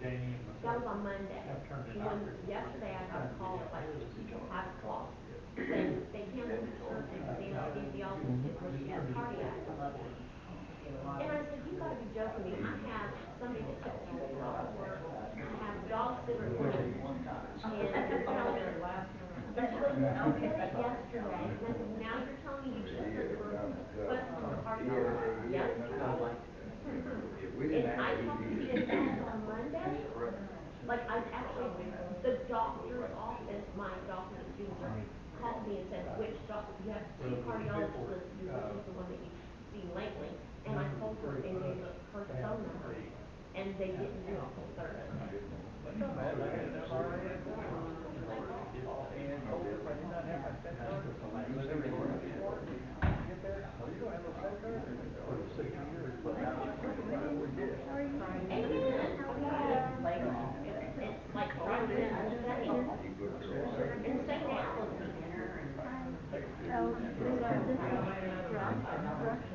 That was on Monday. Yesterday I got a call at like 5 o'clock saying they canceled the church and the anesthesiologist where she had cardiac. And I said, you gotta be joking me. I have somebody that took 2 weeks off of work. I have a dog sitter at home. And you're telling me, and she goes, well, she did it yesterday. And I said, now you're telling me you just took her request from a cardiologist yesterday? And I talked to CSL on Monday. Like, I actually, the doctor's office, my doctor that's doing surgery, called me and said, which doctor, you have 2 cardiologists listed, which is the one that you've seen lately. And I told her and gave her her phone number, and they didn't do it till Thursday. It's like 5 minutes to stay. And stay now.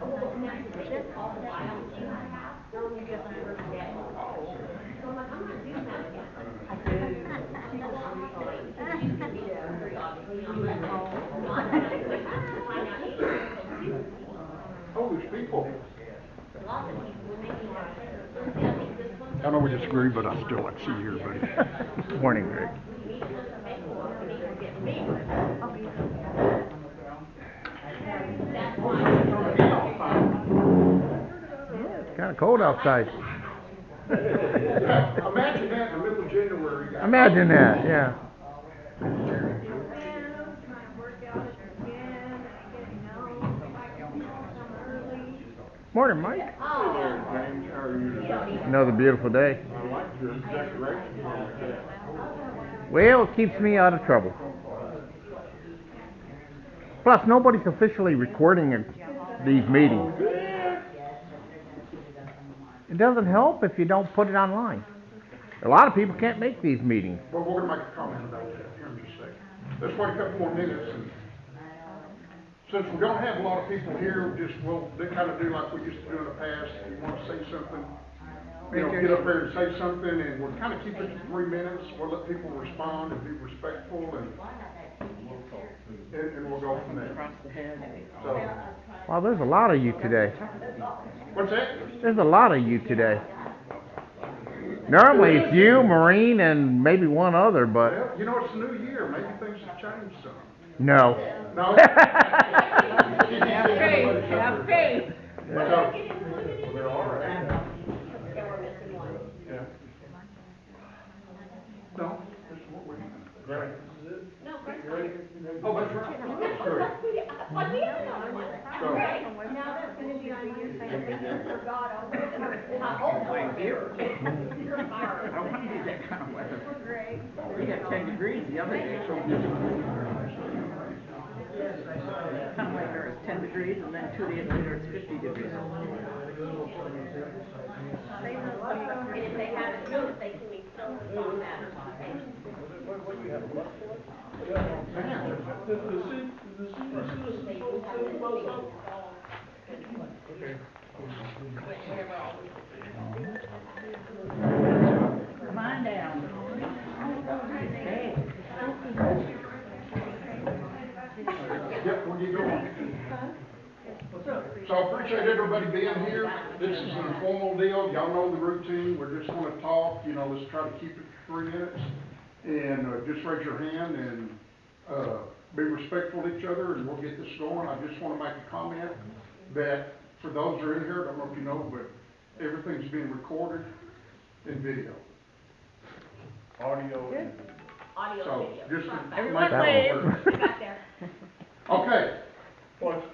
Well, now it's all the biology I have. They're only just for today. So I'm like, I'm not doing that again. She said, well, I'll have to wait because she's going to be surgery, obviously, on Monday. I'm not going to wait to find out anything until Tuesday. Oh, there's people. Lots of people, when they need their surgery, I think this one's. I know we disagree, but I still like to see you here, buddy. Morning, Greg. You need to look at paperwork, you need to get me. That's why. Yeah, it's kind of cold outside. Imagine that in the middle of January. Imagine that, yeah. Morning, Mike. Another beautiful day. Well, it keeps me out of trouble. Plus, nobody's officially recording these meetings. It doesn't help if you don't put it online. A lot of people can't make these meetings. Well, we're going to make a comment about that here in just a second. Let's wait a couple more minutes. And since we don't have a lot of people here, we'll kind of do like we used to do in the past. If you want to say something, get up there and say something, and we'll kind of keep it to 3 minutes. We'll let people respond and be respectful, and we'll go from there. So, Well, there's a lot of you today. what's that? There's a lot of you today. Normally it's you, Maureen, and maybe one other, but... Well, it's a new year. Maybe things have changed some. No. No? Have faith. No, this is what we're doing. Right. No, Greg's not here. Oh, that's right. That's great. Like, we have another one. Okay, now that's gonna be on Monday. For God, I'll do it. I hope so. You're fired. I want to do that kind of weather. We're great. We had 10 degrees the other day. Kind of like there is 10 degrees and then 2 days later it's 50 degrees. And if they haven't noticed, they can be still on that. Come on down. Yep, we'll get going. So I appreciate everybody being here. This is an informal deal. Y'all know the routine. We're just going to talk. Let's try to keep it to 3 minutes. And just raise your hand and be respectful to each other, and we'll get this going. I just want to make a comment that for those who are in here, I don't know if you know, but everything's being recorded and video. Audio and Audio so video. just to Everyone make that wave. clear. Back there. Okay. Pledge.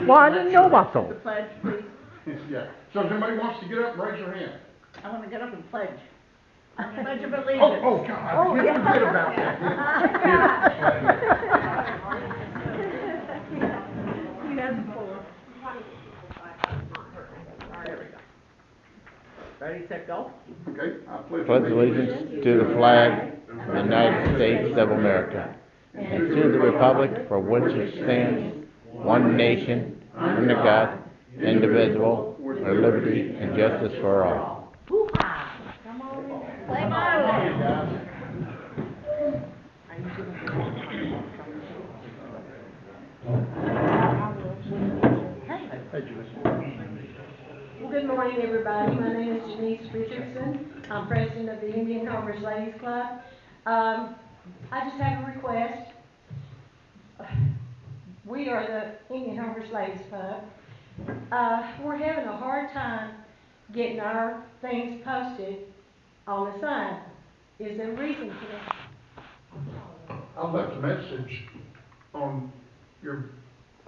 Well, I didn't know about The those. pledge, please. Yeah. So if anybody wants to get up, raise your hand. I want to get up and pledge. Pledge of allegiance. Oh, God. You forget about that. You have the floor. Ready, set, go. Okay. I Pledge allegiance to the flag of the United States of America and to the republic for which it stands, one nation, under God, indivisible, with liberty and justice for all. Play Come on, ball. guys. I usually don't get on Hey, Julie. Well, good morning, everybody. My name is Denise Richardson. I'm president of the Indian Harvest Ladies Club. I just have a request. We are the Indian Harvest Ladies Club. We're having a hard time getting our things posted on the sign. Is there a reason for that? I left a message on your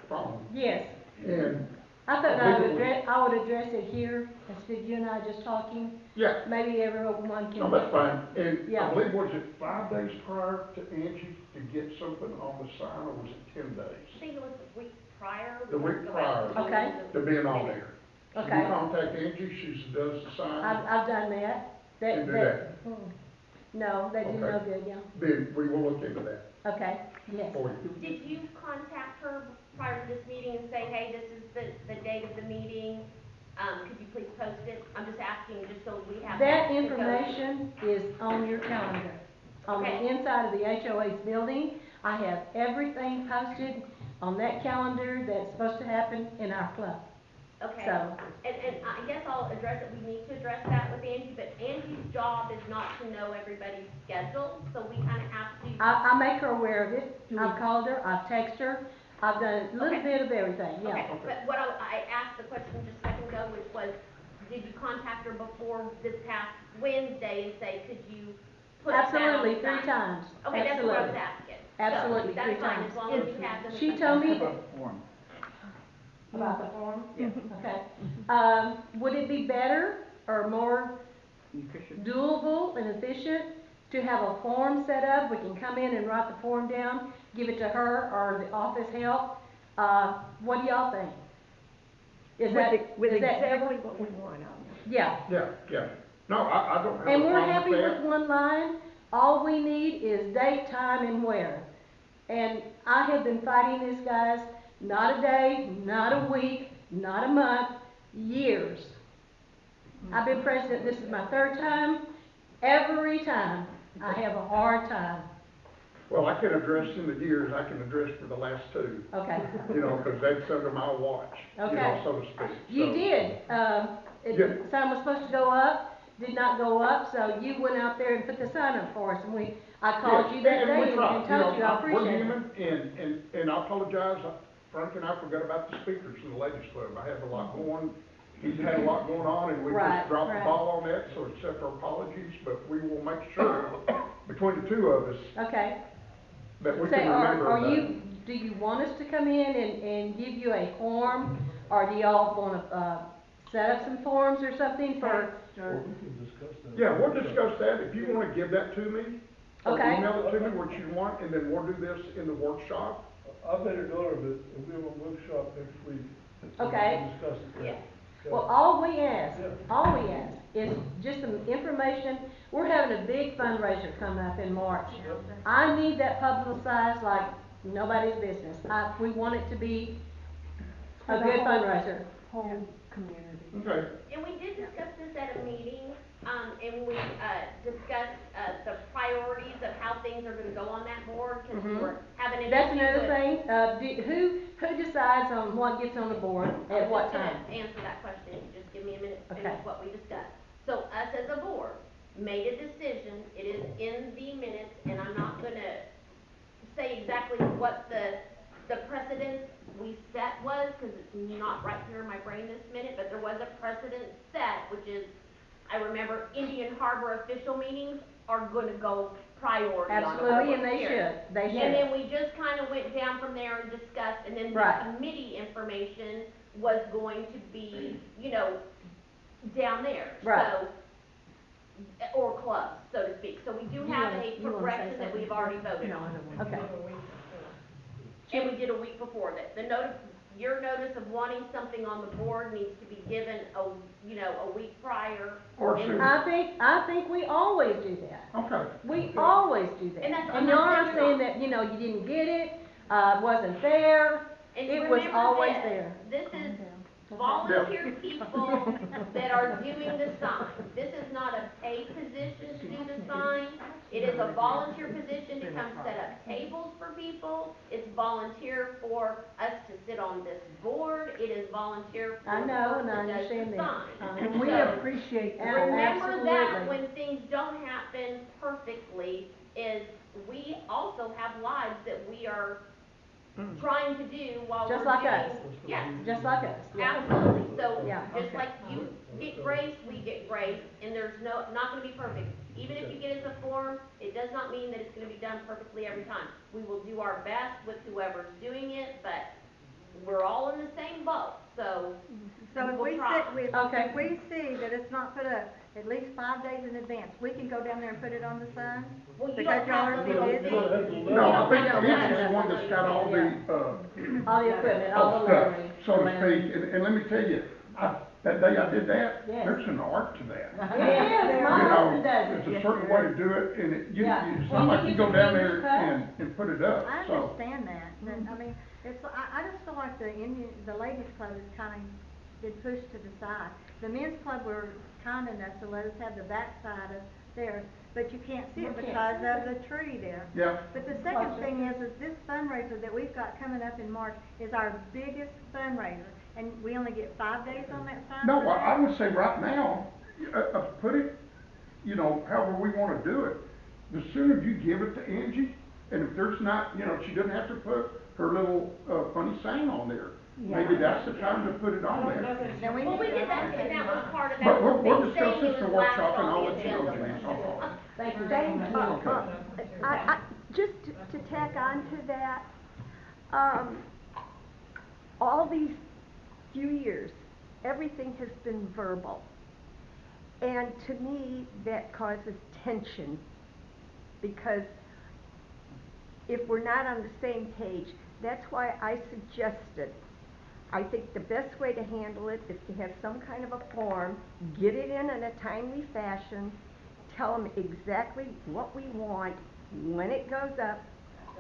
phone, Yes. and I thought I I believe would it was- I would address it here instead of you and I just talking. yeah, Maybe everyone can. no, that's fine. And Yeah. I believe, was it 5 days prior to Angie to get something on the sign, or was it 10 I days? think it was the week prior. The week prior. Okay. To being on there. So Okay. you contact Angie, she does the sign, I've done that. and do that. No, that did no Okay. good, yeah. Then we will look into that Okay, yes. for you. Did you contact her prior to this meeting and say, hey, this is the date of the meeting? Could you please post it? I'm just asking, just so we have That to go. information is on your calendar. On the Okay. inside of the HOA's building, I have everything posted on that calendar that's supposed to happen in our club. Okay, So- and I guess I'll address it, we need to address that with Angie, but Angie's job is not to know everybody's schedule, so we kinda have to. I make her aware of it. I've called her, I've texted her, I've done a little Okay. bit of everything, yeah. Okay, but what I asked the question just a second ago, which was, did you contact her before this past Wednesday and say, could you put that on the Absolutely, sign? 3 times. Okay, that's what I was Absolutely. asking. Absolutely, So, 3 that's fine, times. as long as you have them. She told me. form. About the form? Yeah. Okay. Would it be better or more Efficient. doable and efficient to have a form set up? We can come in and write the form down, give it to her or the office help. What do y'all think? Is that exactly what we want on it. Yeah. Yeah, yeah. No, I don't have a And we're problem happy with with that. one line. All we need is date, time, and where. And I have been fighting this, guys, not a day, not a week, not a month, years. I've been president, this is my 3rd time. Every time, I have a hard time. Well, I can address in the years, I can address for the last 2, Okay. you know, because that's under my watch, you know, Okay. so to speak. You So- did, Yeah. the sign was supposed to go up, did not go up, so you went out there and put the sign up for us, and I called you that And we day tried, and told you I we're appreciate it. human, and I apologize, Frank and I forgot about the speakers in the ladies club. I had a lot going, he's had a lot going on, and we Right, just dropped the right. ball on that, so accept our apologies, but we will make sure, between the 2 of us, Okay. that we Say, can remember are about you, it. do you want us to come in and give you a form, or do y'all wanna, set up some forms or something for? Yeah, we'll discuss that, if you wanna give that to me, or Okay. email it to me, what you want, and then we'll do this in the workshop. I better go to it, and we have a workshop next week. Okay. We'll discuss it then. Yeah. Well, all we ask is just some information. We're having a big fundraiser coming up in March. I need that publicized like nobody's business. We want it to be a good fundraiser. Whole community. Okay. And we did discuss this at a meeting, and we, discussed, the priorities of how things are gonna go on that board, cause we Mhm. were having an That's issue another with- thing, who decides on what gets on the board at what time? I'm just gonna answer that question, just give me a minute to Okay. finish what we discussed. So us as a board made a decision, it is in the minutes, and I'm not gonna say exactly what the precedent we set was, cause it's not right here in my brain this minute, but there was a precedent set, which is, I remember Indian Harbor official meetings are gonna go priority on a Absolutely, public and they hearing. should, they should. And then we just kinda went down from there and discussed, and then the Right. committee information was going to be, you know, down there. Right. So, or clubs, so to speak. So we do You have wanna- a you wanna say progression that we've something? already voted No, I on. don't want Okay. And we did a week before that. Your notice of wanting something on the board needs to be given a week prior. Or And sooner. I think we always do that. Okay. We always do that. And that's- And I'm y'all not are saying saying you're that, you didn't get it, wasn't there. And It was remember always this, there. This is volunteer people that are doing the sign. This is not a paid position to do the sign. It is a volunteer position to come set up tables for people. It's volunteer for us to sit on this board. It is volunteer for I the know, person and I that does understand the that. sign. And we So, appreciate that. remember that Absolutely. when things don't happen perfectly, is we also have lives that we are trying to do while Just we're like doing. us. Yes, Just like us, yeah. absolutely. So, Yeah, just okay. like you get grace, we get grace, and there's not gonna be perfect. Even if you get us a form, it does not mean that it's gonna be done perfectly every time. We will do our best with whoever's doing it, but we're all in the same boat, so So if we'll we try. see, Okay. if we see that it's not put up at least 5 days in advance, we can go down there and put it on the sign? Well, you Because don't y'all have are the too little busy? thing. No, I think Yeah. Angie's the one that's got all the, All the equipment, all the stuff, lettering. so to speak, and let me tell you, that day I did that, Yes. there's an art to that. It is, my You husband know, does there's it. a certain way to do it, and Yeah. it's Well, not like you you get go your down fingers there cut. and put it up, I so. understand that, but, I mean, it's, I just feel like the ladies club is kind of been pushed to the side. The men's club were kind enough to let us have the back side of theirs, but you can't see it We can't because see of it. the tree there. Yeah. But the second thing is this fundraiser that we've got coming up in March is our biggest fundraiser, and we only get 5 days on that sign No, for that? I would say right now, put it, you know, however we wanna do it. The sooner you give it to Angie, and if there's not, you know, she doesn't have to put her little, funny saying on there. Maybe that's the time to put it on there. Then we Well, we need did to- that, and that was part of that But whole we'll big thing, discuss this it in the was last workshop, and on I'll the let you know, agenda Denise, list. I'll call. Thank you. Thank you. Okay. Just to tack on to that, all these few years, everything has been verbal. And to me, that causes tension, because if we're not on the same page, that's why I suggested, I think the best way to handle it is to have some kind of a form, get it in a timely fashion, tell them exactly what we want, when it goes up,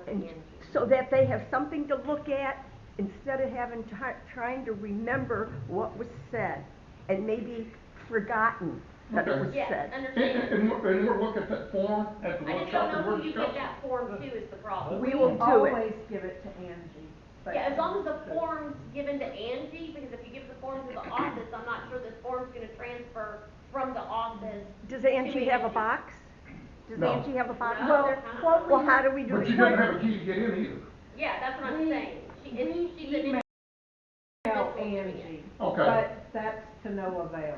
and so that they have something to look at instead of having trying to remember what was said and maybe forgotten that it was Yes, said. understand. And we'll look at that form at the I just workshop, don't and know we'll who you discuss give it. that form to is the problem. We will do it. always give it to Angie. but- Yeah, as long as the form's given to Angie, because if you give the form to the office, I'm not sure this form's gonna transfer from the office. Does Angie to have a Angie. box? Does No. Angie have a box? No, Well, they're not. well, how do we do it? But she doesn't have a key to get in either. Yeah, that's what I'm We- saying. She's an email Angie, Okay. but that's to no avail.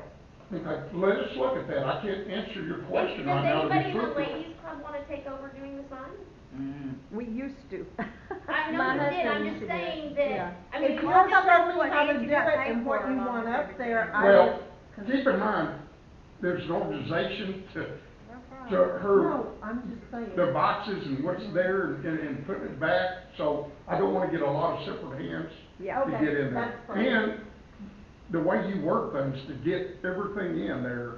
Okay, let us look at that, I can't answer your question right now, to Does be anybody in the truthful. ladies club wanna take over doing the signs? We used to. I know My you did, husband I'm used just to do it. saying that, Yeah. I mean, If you you'll still show have me what how to Angie do it got paid and what for you along want with up there, I Well, will. keep in mind, there's an organization to No her, No, I'm just saying. the boxes and what's there and putting it back, so I don't wanna get a lot of separate hands Yeah. to Okay, get in there. that's fine. And the way you work things to get everything in there,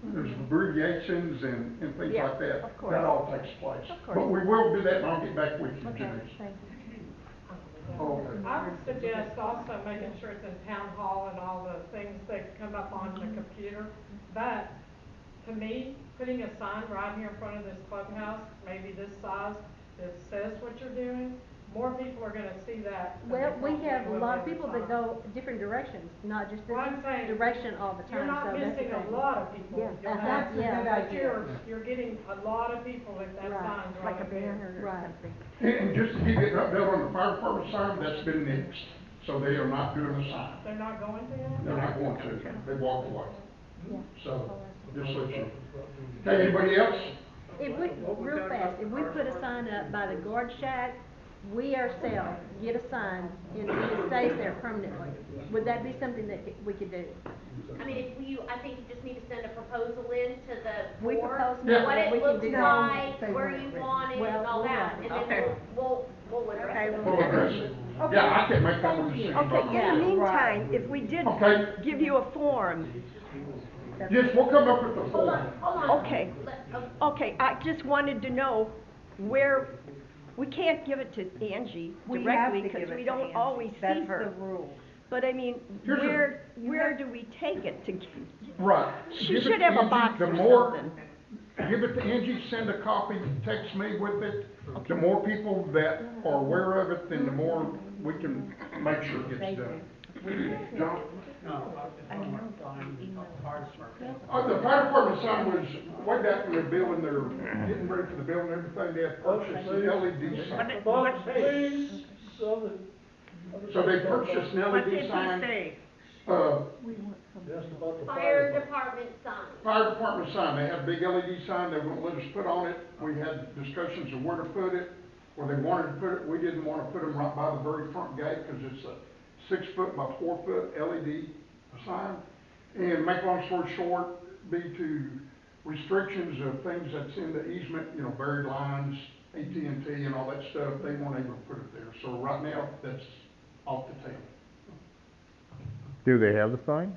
there's abbreviations and things Yeah, like that. of course. That all takes place. Of course. But we will do that, and I'll get back with you, Okay, Denise. thank you. Okay. I would suggest also making sure it's in town hall and all the things that come up on the computer. But to me, putting a sign right here in front of this clubhouse, maybe this size, that says what you're doing, more people are gonna see that. than Well, they we probably have a will lot of the people sign. that go different directions, not just Well, I'm this saying, direction all the You're time, so not that's the missing thing. a lot of people. Yeah, You'll have- that's a yeah. good but idea. you're getting a lot of people if that Right, sign's Like a right there. banner or Right. something. And just to give you an update on the fire department sign, that's been nixed, so they are not doing the sign. They're not going to that? They're not going to, they walked away. Yeah. So, just let you. Okay, anybody else? If we, real fast, if we put a sign up by the guard shack, we ourselves get a sign and it stays there permanently. Would that be something that we could do? I mean, I think you just need to send a proposal in to the We board, propose Yeah. what it we can looks do that. like, They where want it you written. want it, Well, and all we'll that, write and it. then we'll address Okay, it. We'll address it. Yeah, I can make that one decision. Okay, in the Yeah. meantime, if we did Okay. give you a form, Yes, we'll come up with the Hold form. on, hold on. Okay. Oh, okay, I just wanted to know where, we can't give it to Angie We have directly, to because give it we to don't Angie. always see That's her. the rule. But I mean, Here's a- where do we take it to, Right. She Give it should to have a Angie. box The or more- something. Give it to Angie, send a copy, text me with it. The more people that are aware of it, then the more we can make sure it gets done. John? The fire department sign was way back when they're building their, getting ready for the building and everything, they had purchased an LED sign. Box, please, so that. So they purchased an What did LED he sign. say? Yes, about the Fire department sign. Fire department sign, they had a big LED sign they wouldn't let us put on it. We had discussions of where to put it, where they wanted to put it. We didn't want to put them right by the very front gate because it's a 6 foot by 4 foot LED sign. And make long story short, be to restrictions of things that's in the easement, you know, buried lines, AT&T and all that stuff, they weren't able to put it there. So right now, that's off the table. Do they have the sign?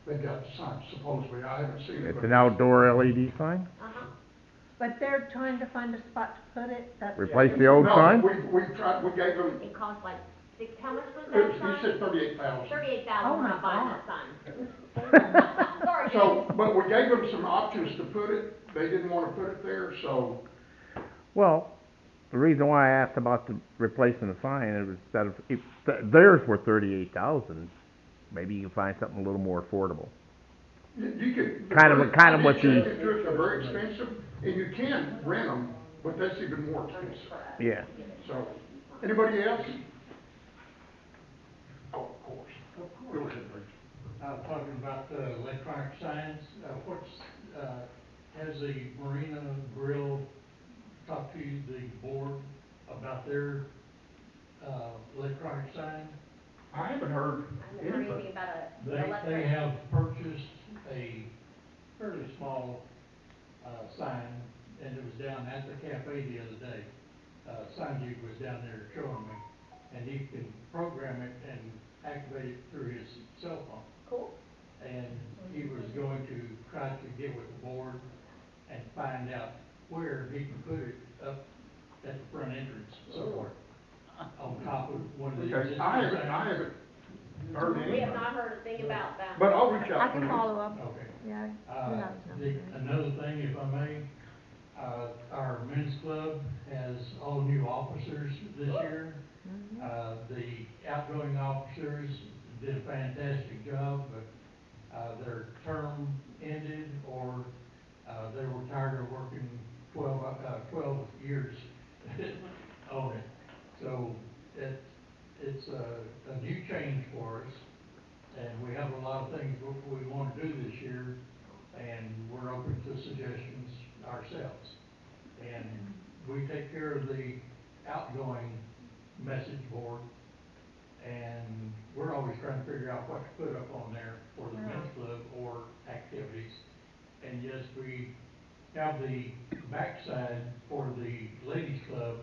They got the sign supposedly, I haven't seen it. It's but an outdoor LED sign? Uh-huh. But they're trying to find a spot to put it, that's. Replace the old No, sign? we tried, we gave them, It cost like how much was he that sign? said 38,000. 38,000, Oh we're my not buying God. that sign. Sorry, So, James. but we gave them some options to put it, they didn't wanna put it there, so, Well, the reason why I asked about the replacing the sign, it was that if theirs were 38,000, maybe you can find something a little more affordable. you could. Kind of what you- They're very expensive, and you can rent them, but that's even more expensive, Yeah. so. Anybody else? Oh, of course. Go ahead, Rich. Talking about the electronic signs, has the Marina Grill talked to the board about their, electronic sign? I haven't heard I haven't heard anything about a They electric. have purchased a fairly small, sign, and it was down at the cafe the other day. Sanjeev was down there showing me, and he can program it and activate it through his cell phone. Cool. And he was going to try to get with the board and find out where he can put it up at the front entrance somewhere, on top of one of the Okay, existing I signs. haven't heard We have anything, not heard a thing about that. but I'll reach I out to can them. follow up, Okay. yeah. Another thing, if I may, our men's club has all new officers this year. The outgoing officers did a fantastic job, but, their term ended or, they were tired of working 12 years on it. So it's a new change for us, and we have a lot of things we want to do this year, and we're open to suggestions ourselves. And we take care of the outgoing message board, and we're always trying to figure out what to put up on there for the men's club or activities. And yes, we have the backside for the ladies club,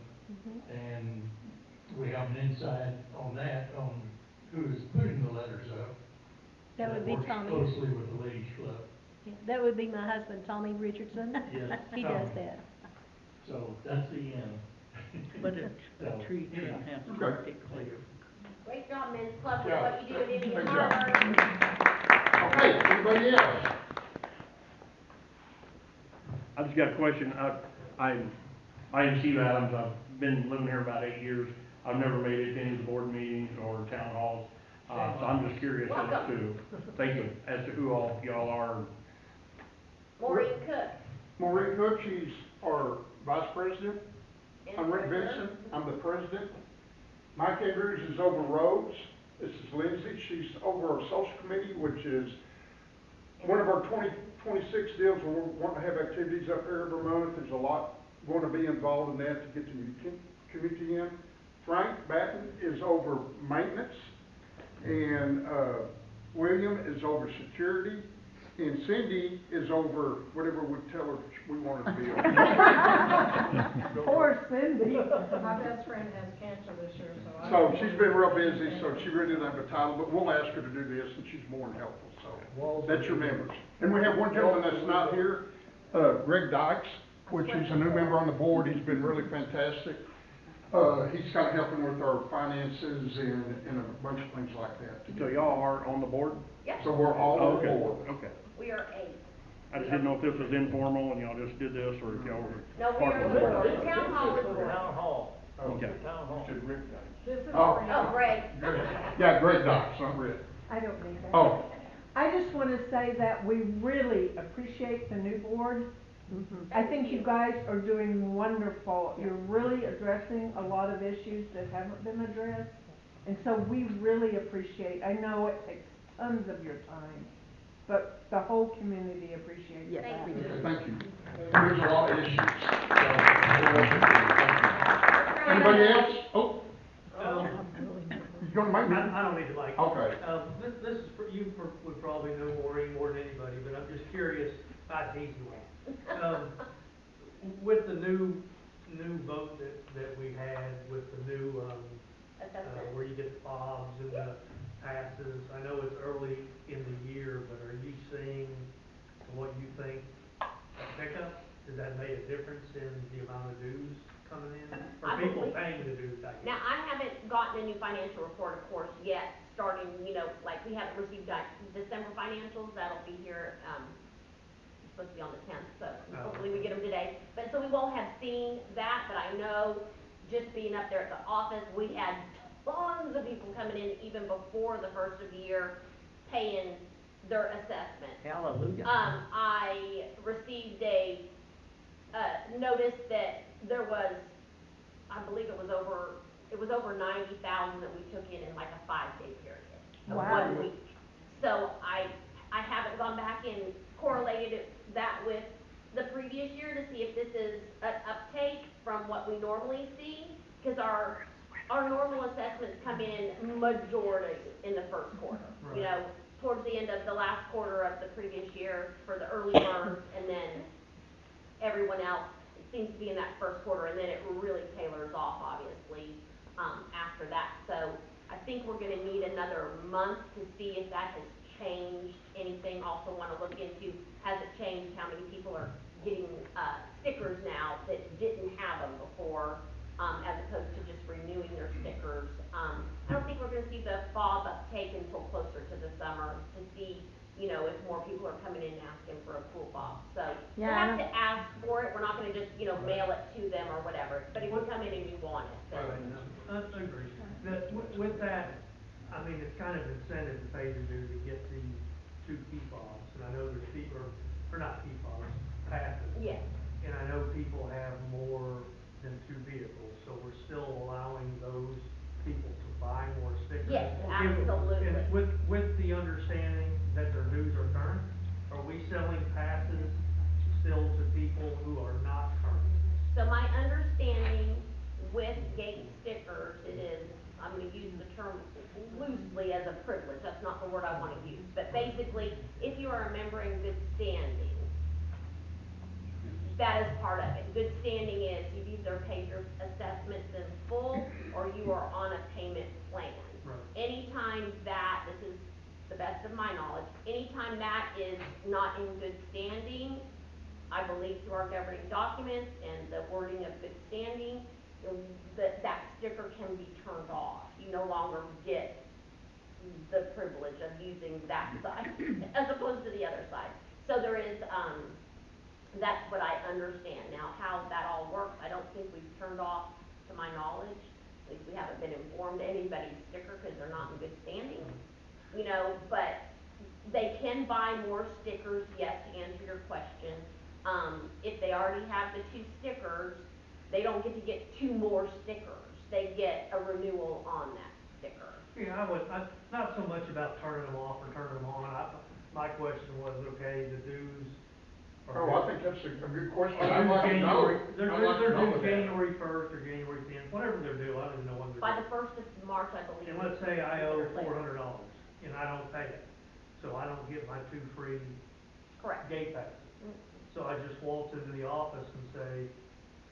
and we have an inside on that, on who is putting the letters up. That would be works Tommy. closely with the ladies club. Yeah, that would be my husband, Tommy Richardson. Yes, He Tommy. does that. So that's the end. But a So, tree trim has to Okay. be clear. Great job, men's club, with Yeah. what you do at Indian Good job. Harbor. Okay, anybody else? I just got a question. I am Steve Adams. I've been living here about 8 years. I've never made it to any of the board meetings or town halls. So I'm just curious as to, thank you, as to who all y'all are. Maureen Cook. Maureen Cook, she's our vice president. and I'm Rick treasurer. Benson, I'm the president. Mike Andrews is over roads. This is Lindsay, she's over our social committee, which is one of our 2026 deals where we're wanting to have activities up here every month. There's a lot going to be involved in that to get the community in. Frank Batten is over maintenance, and William is over security, and Cindy is over whatever we tell her we want her to be over. Poor Cindy. My best friend has cancer this year, so I. So she's been real busy, so she really doesn't have a title, but we'll ask her to do this, and she's more than helpful, so that's your members. And we have one gentleman that's not here, Greg Dykes, which is a new member on the board. He's been really fantastic. He's kind of helping with our finances and a bunch of things like that. So y'all are on the board? Yep. So we're all on Okay, board. okay. We are 8. I just didn't know if this was informal and y'all just did this, or if y'all were No, we part are of the the board. board. The town hall is board. Town hall. Okay. Town hall. Should Rick This is Oh. for you. Oh, Greg. Yeah, great docs, not Rick. I don't need that. Oh, I just wanna say that we really appreciate the new board. I think you guys are doing wonderful. You're really addressing a lot of issues that haven't been addressed. And so we really appreciate, I know it takes tons of your time, but the whole community appreciates Yes, that. we do. okay, thank you. There's a lot of issues. Anybody else? Oh, you gonna make me? I don't need the mic. Okay. This is for, would probably know Maureen more than anybody, but I'm just curious, that's the easy one. With the new vote that we had, with the new, Assessment. where you get the fobs and the passes, I know it's early in the year, but are you seeing what you think a pickup? Has that made a difference in the amount of dues coming in? Or I people believe- paying the dues, I guess? Now, I haven't gotten a new financial report, of course, yet, starting, like, we haven't received December financials. That'll be here, it's supposed to be on the 10th, so hopefully we get them today. But, so we won't have seen that, but I know, just being up there at the office, we had tons of people coming in even before the first of the year, paying their assessment. Hallelujah. I received a notice that there was, I believe it was over 90,000 that we took in like a 5-day period of Wow. 1 week. So I haven't gone back and correlated that with the previous year to see if this is an uptake from what we normally see, because our normal assessments come in majority in the first quarter. Right. Towards the end of the last quarter of the previous year for the early birds, and then everyone else seems to be in that first quarter, and then it really tailors off, obviously, after that. So I think we're gonna need another month to see if that has changed anything. Also wanna look into, has it changed how many people are getting, stickers now that didn't have them before, as opposed to just renewing their stickers. I don't think we're gonna see the fob uptake until closer to the summer to see, if more people are coming in and asking for a pool fob. So we'll Yeah, I have don't- to ask for it. We're not gonna just, mail it to them or whatever. But if you come in and you want it, then. Right, I agree. With that, I mean, it's kind of incentive to pay the due to get these 2 PFOBs, and I know there's people, or not PFOBs, passes. Yes. And I know people have more than 2 vehicles, so we're still allowing those people to buy more stickers. Yes, If- absolutely. And with the understanding that their dues are current, are we selling passes still to people who are not current? So my understanding with gate stickers, it is, I'm gonna use the term loosely as a privilege, that's not the word I wanna use. But basically, if you are a member in good standing, that is part of it. Good standing is you've either paid your assessments in full or you are on a payment plan. Right. Anytime that, this is the best of my knowledge, anytime that is not in good standing, I believe through our governing documents and the wording of good standing, that sticker can be turned off. You no longer get the privilege of using that side as opposed to the other side. So there is, that's what I understand. Now, how that all works, I don't think we've turned off, to my knowledge. At least we haven't been informed anybody's sticker because they're not in good standing. But they can buy more stickers, yes, to answer your question. If they already have the 2 stickers, they don't get to get 2 more stickers. They get a renewal on that sticker. Yeah, not so much about turning them off or turning them on. My question was, okay, the dues are. Oh, I think that's a good question. Are I'd due like to know. January, they're I'd like to know due that. January 1st or January 10th, whatever they're due, I don't even know when they're due. By the 1st of March, I believe. And let's say I owe Consider later. $400 and I don't pay it, so I don't get my 2 free Correct. gate passes. So I just waltz into the office and say,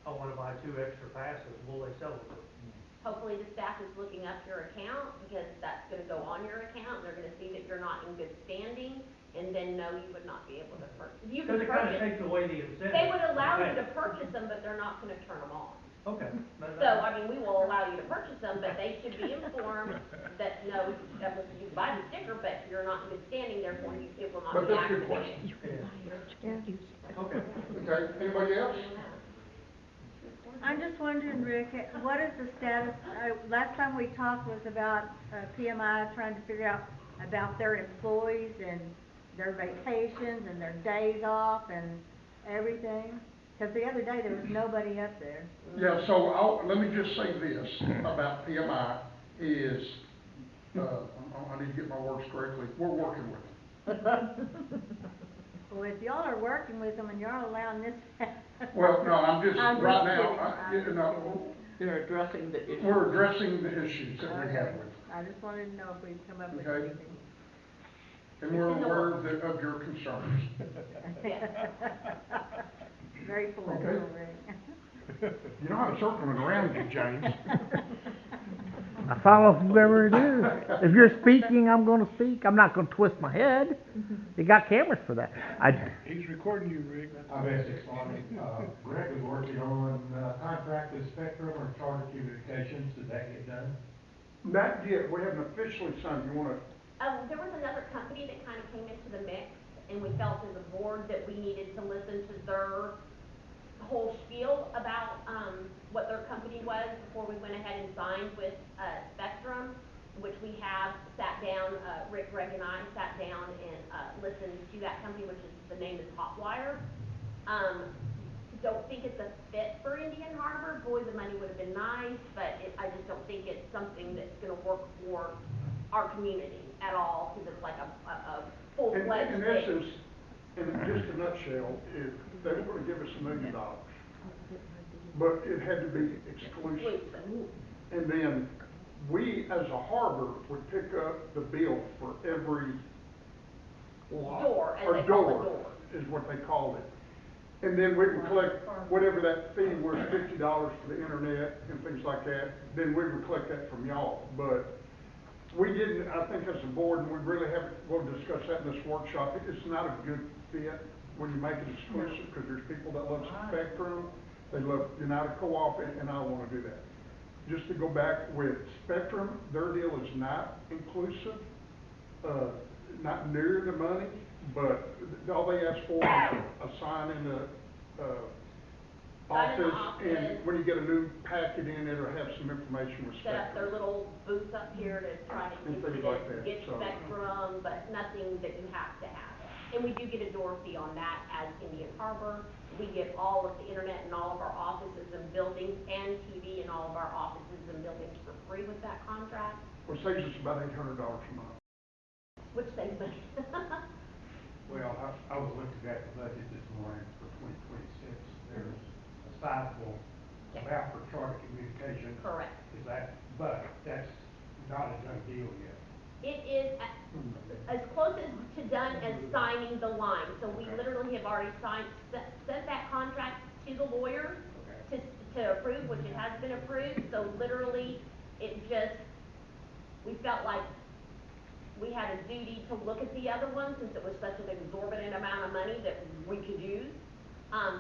I wanna buy 2 extra passes, will they sell it to me? Hopefully the staff is looking up your account, because that's gonna go on your account, they're gonna see that you're not in good standing, and then no, you would not be able to purchase. You can Cause it kinda purchase, takes away the incentive. they would allow you Okay. to purchase them, but they're not gonna turn them on. Okay. So, I mean, we will allow you to purchase them, but they should be informed that, no, you can buy the sticker, but you're not in good standing, therefore it will not But be that's a good activated. question. Yeah. Okay. Okay, anybody else? I'm just wondering, Rick, what is the status, last time we talked was about, PMI trying to figure out about their employees and their vacations and their days off and everything. Cause the other day there was nobody up there. Yeah, so let me just say this about PMI is, I need to get my words correctly, we're working with them. Well, if y'all are working with them and y'all allowing this. Well, no, I'm just, I'm right kidding. now, They're addressing the issue. we're addressing the issues that we have with them. I just wanted to know if we'd come up with Okay. anything. And we're aware of your concerns. Very political, Okay. Rick. You know I'm circling around you, James. I follow whoever it is. If you're speaking, I'm gonna speak. I'm not gonna twist my head. You got cameras for that. He's recording you, Rick. I'm Essex Farming. Greg is working on, contract with Spectrum or Charter Communications. Did that get done? Not yet, we haven't officially signed, you wanna, There was another company that kind of came into the mix, and we felt as a board that we needed to listen to their whole spiel about, what their company was before we went ahead and signed with, Spectrum, which we have sat down, Rick, Greg, and I sat down and, listened to that company, which is, the name is Hotwire. Don't think it's a fit for Indian Harbor. Boy, the money would have been nice, but I just don't think it's something that's gonna work for our community at all, because it's like a full-fledged in thing. essence, in just a nutshell, if they were gonna give us $1 million, but it had to be exclusive. And then we, as a harbor, would pick up the bill for every lot. Door, as or they call it, door, door. is what they called it. And then we would collect whatever that fee was, $50 for the internet and things like that, then we would collect that from y'all. But we didn't, I think as a board, and we really haven't, we'll discuss that in this workshop, it's not a good fit when you make it exclusive, because there's people that love Spectrum, they love United Co-op, and I don't wanna do that. Just to go back with Spectrum, their deal is not inclusive, not near the money, but all they ask for is a sign in the, Sign in the office, and office. when you get a new packet in, it'll have some information with Set up their Spectrum. little booth up here to try to And get you things like to that, get so. Spectrum, but nothing that you have to have. And we do get a door fee on that as Indian Harbor. We get all of the internet in all of our offices and buildings, and TV in all of our offices and buildings for free with that contract, Well, it saves us about $800 a month. which saves money. Well, I was looking at the budget this morning for 2026. There's a sizable Okay. amount for Charter Communications. Correct. Is that, but that's not a done deal yet. It is as close as to done as signing the line. So we literally have already sent that contract to the lawyers to approve, which it has been approved. So literally, we felt like we had a duty to look at the other one, since it was such an exorbitant amount of money that we could use.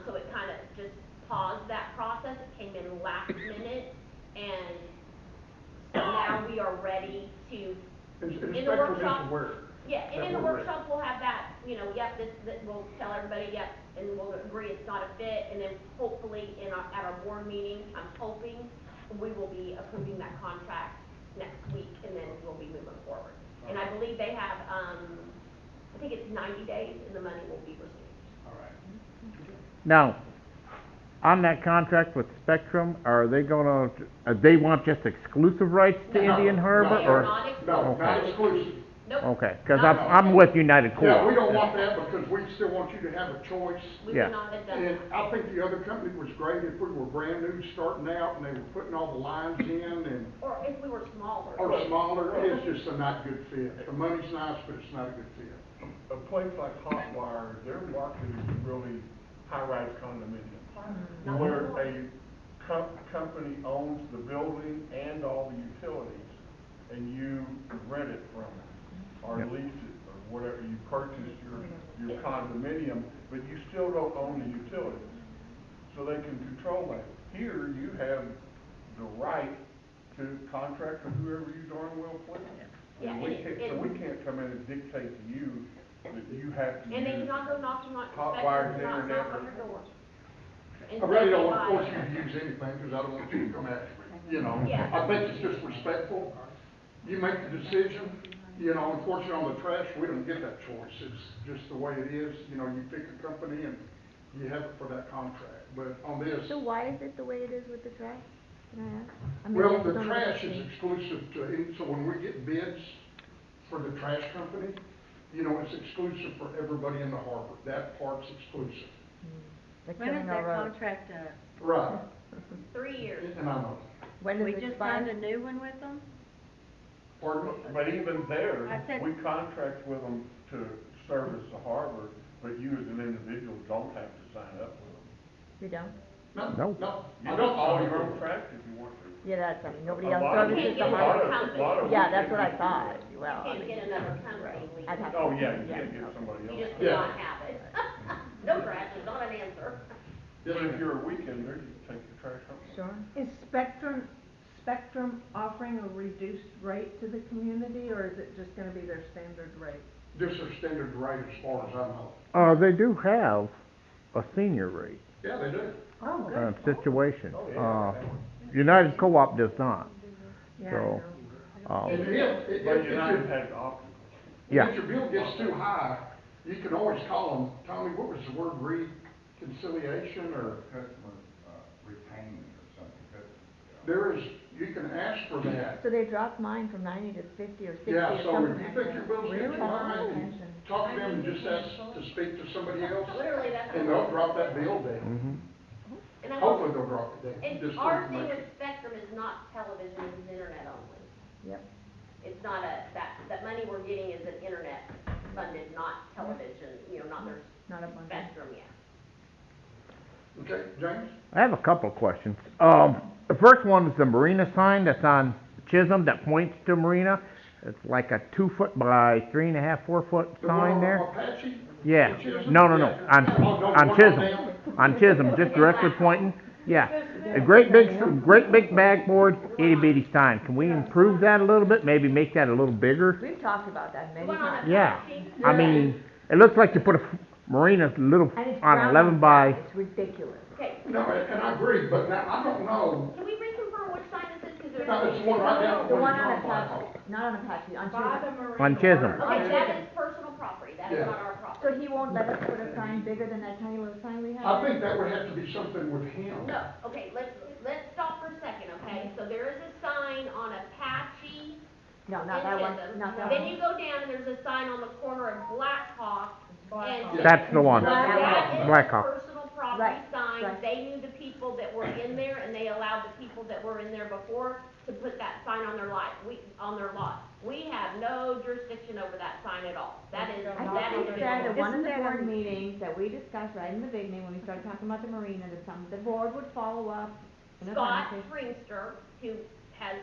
So it kind of just paused that process. It came in last minute, and so now we are ready to, And in the Spectrum workshop. is aware. Yeah, and that in the we're ready. workshop, we'll have that, yep, we'll tell everybody, yep, and we'll agree it's not a fit, and then hopefully at our board meeting, I'm hoping we will be approving that contract next week, and then we'll be moving forward. And I believe they have, I think it's 90 days, and the money will be received. All right. Now, on that contract with Spectrum, are they gonna, they want just exclusive rights to No, Indian Harbor, They or? are not exclusive. No, not Okay. exclusive. Nope. Okay, cause Not I'm with United Co-op. Yeah, we don't want that, because we still want you to have a choice. We Yeah. would not have done And that. I think the other company was great if we were brand new starting out and they were putting all the lines in and, Or if we were smaller. or smaller, it's just a not good fit. The money's nice, but it's not a good fit. A place like Hotwire, their market is really high-rise condominiums, Not where anymore. a company owns the building and all the utilities, and you rent it from them, or Yep. lease it, or whatever, you purchase your condominium, but you still don't own the utilities. so they can control that. Here, you have the right to contract with whoever you darn well please. Yeah, And and so we can't come in and dictate to you that you have to And they use cannot go knocking on, hot inspectors wired cannot internet knock on or- your door. And I really say don't they want to buy force it. you to use anything, because I don't want you to come after me, you know? Yeah. I think it's just respectful. You make the decision, you know, unfortunately on the trash, we don't get that choice. It's just the way it is, you know, you pick a company and you have it for that contract. But on this, So why is it the way it is with the trash? Can I ask? I mean, well, I the don't trash is understand. exclusive to, so when we get bids for the trash company, you know, it's exclusive for everybody in the harbor. That part's exclusive. They're When is killing that our road. contract up? Right. 3 years. And I know. When does We it just expire? signed a new one with them? Pardon me? But even there, I said- we contract with them to service the harbor, but you as an individual don't have to sign up with them. You don't? No, No. no. You I can don't haul sign your up own with them. trash if you want to. Yeah, that's, I mean, nobody A else lot of services them- the a lot harbor. of- a lot of Yeah, that's what I weekenders do thought. that. Well, I You mean. can't get another company legal. I'd have to- Oh, yeah, you yeah, can't get okay. somebody You else. just Yeah. cannot have it. No trash is not an answer. But if you're a weekender, you can take your trash home. Sure. Is Spectrum offering a reduced rate to the community, or is it just gonna be their standard rate? Just their standard rate as far as I know. They do have a senior rate, Yeah, they do. Oh, good. situation. Oh, yeah. United Co-op does not, Yeah, I so, know. And But if United your, has options. yeah. if your bill gets too high, you can always call them. Tommy, what was the word, reconciliation or? Customer, retainment or something, There is, you can ask for that. So they dropped mine from 90 to 50 or 60 Yeah, or so something if you like think that. your bill's getting Really? too high, Oh, you okay. can talk to them and just ask to speak to somebody else, Literally, that's. and they'll drop that bill down. Mhm. And I Hopefully will- they'll drop it down, And just for our thing information. with Spectrum is not television, it's internet only. Yep. It's not that money we're getting is an internet funded, not television, you know, not their Not a bundle. Spectrum yet. Okay, James? I have a couple of questions. The first one is the marina sign that's on Chisholm that points to marina. It's like a 2 foot by 3.5, 4 foot The one sign on there. Apache? Yeah, On Chisholm? no, Yeah. on Oh, no, the on one Chisholm, down? on Chisholm, just directly pointing. Yeah, a great big backboard, itty bitty sign. Can we improve that a little bit? Maybe make that a little bigger? We've talked about that The many one on times. Yeah, Apache, I mean, it looks like you put a marina little And it's on brown 11 by. brown. It's ridiculous. okay, No, and I agree, but now, I don't know. can we reconfirm which sign this is, cause there's. No, it's the one right down The where one the on John Fire Apache, not on Apache, on By the Chisholm. marina. On Chisholm. Okay, that is personal property, that is Yeah. not our So property. he won't let us put a sign bigger than that tiny little sign we have? I think that would have to be something with him. No, okay, let's stop for a second, okay? So there is a sign on Apache No, in not that one, Chisholm. not that Then one. you go down and there's a sign on the corner of Blackhawk and. That's the one. That is a Blackhawk. personal property Right, sign, right. they knew the people that were in there, and they allowed the people that were in there before to put that sign on their lot, on their lot. We have no jurisdiction over that sign at all, that is, I that think is. we said at one of Isn't the that board a- meetings that we discussed right in the beginning, when we started talking about the marina, that the board would follow up. in a Scott conversation. Springster, who has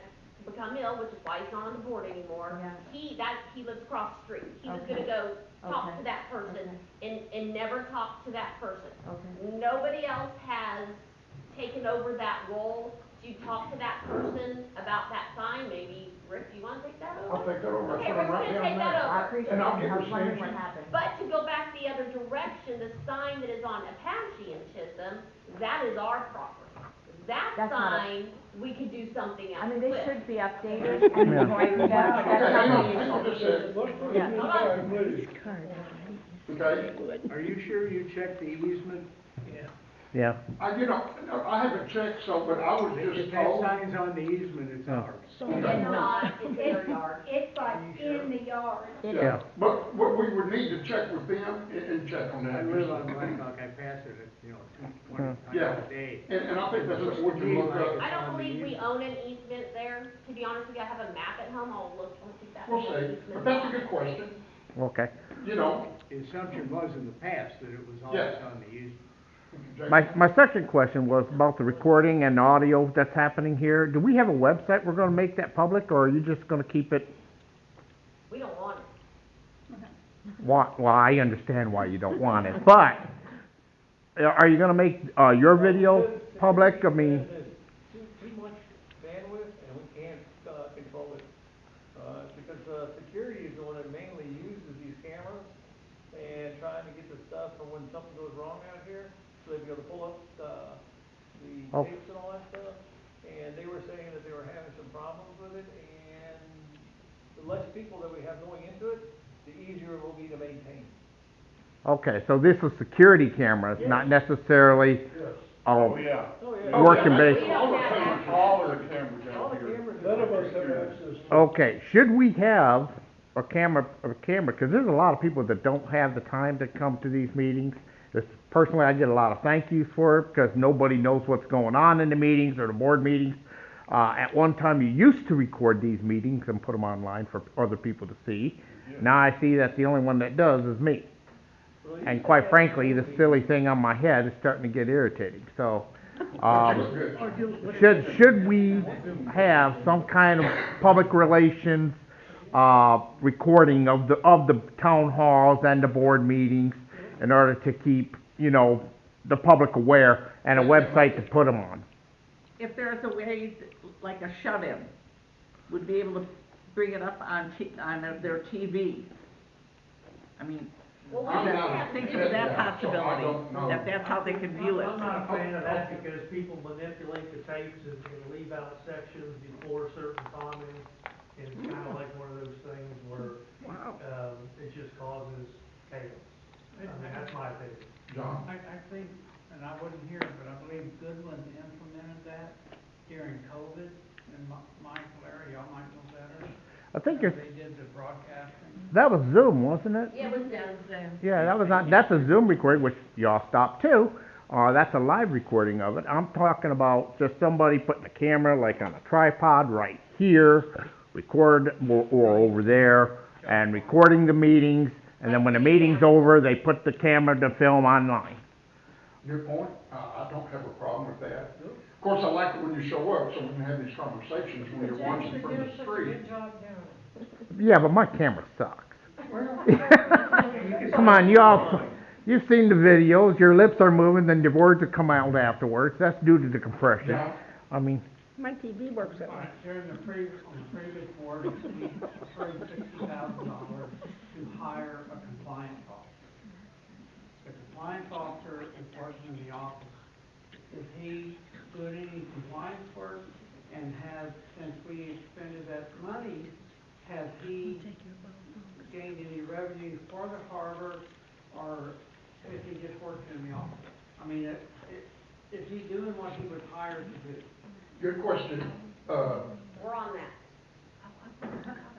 become ill, which is why he's not on the board anymore. Yeah. He lives across the street. He was Okay. gonna go talk Okay. to that person and never talk to that person. Okay. Nobody else has taken over that role to talk to that person about that sign. Maybe, Rick, do you wanna take that over? I'll take that over. Okay, Put Rick's them right gonna down take that there. over. I appreciate And I'll it, get I was wondering receipts. what happened. But to go back the other direction, the sign that is on Apache in Chisholm, that is our property. That That's not a- sign, we could do something else I mean, with. they should be updated and Yeah. pointed out, but Okay, that's hang not on, the hang on issue. just a second. Yeah. Hold on. Okay? Are you sure you checked the easement? Yeah, You know, I haven't checked, so, but I was just If that told. sign's on the easement, it's ours. It's not, it's in their yard. It's like in the yard. It Yeah. is. But what we would need to check with them and check on that. I live on Blackhawk, I pass it, Hmm. 20 Yeah. times a day. And I think that's something we To can me, look like up. it's I don't on the believe we easement. own an easement there. To be honest with you, I have a map at home. I'll look see if that. We'll little see, easement but that's a on good it. question, okay. you know. The assumption was in the past that it was always Yes. on the easement. My second question was about the recording and audio that's happening here. Do we have a website we're gonna make that public, or are you just gonna keep it? We don't want it. Well, I understand why you don't want it, but are you gonna make, your video public? I mean, Too much bandwidth and we can't, control it. Because, security is the one that mainly uses these cameras and trying to get the stuff for when something goes wrong out here. So they'd be able to pull up, the Oh. tapes and all that stuff. And they were saying that they were having some problems with it, and the less people that we have going into it, the easier it will be to maintain. okay, so this is security cameras, not necessarily, Yes. Oh, yeah. working base. All the cameras All the out here. cameras. None of us have access to. Okay, should we have a camera, cause there's a lot of people that don't have the time to come to these meetings. Personally, I get a lot of thank yous for it, because nobody knows what's going on in the meetings or the board meetings. At one time, you used to record these meetings and put them online for other people to see. Now I see that the only one that does is me. And quite frankly, the silly thing on my head is starting to get irritating, so, should we have some kind of public relations, recording of the town halls and the board meetings in order to keep, the public aware, and a website to put them on? If there's a way, like a shut-in, would be able to bring it up on their TV. I mean, thinking of that possibility, that's how they can view it. I'm not a fan of that because people manipulate the tapes and leave out sections before certain comments. And it's kinda like one of those things where, it just causes chaos. I mean, that's my opinion. John? I think, and I wasn't here, but I believe Goodwin implemented that during COVID, and Michael, Larry, y'all might know better. I think They it's, did the broadcasting. that was Zoom, wasn't it? Yeah, it was Zoom. Yeah, that was not, that's a Zoom recording, which y'all stopped too. That's a live recording of it. I'm talking about just somebody putting a camera like on a tripod right here, record, or over there, and recording the meetings, and then when the meeting's over, they put the camera to film online. Good point. I don't have a problem with that. Of course, I like it when you show up, so we can have these conversations when you're watching from the street. Good job doing it. Yeah, but my camera sucks. Come on, you've seen the videos, your lips are moving, then your words will come out afterwards. That's due to the compression. Yeah. I mean, My TV works at night. During on the previous board, we approved $60,000 to hire a compliance officer. The compliance officer is working in the office. Is he doing any compliance work? And since we expended that money, has he gained any revenue for the harbor, or is he just working in the office? I mean, is he doing what he was hired to do? Good question. We're on that.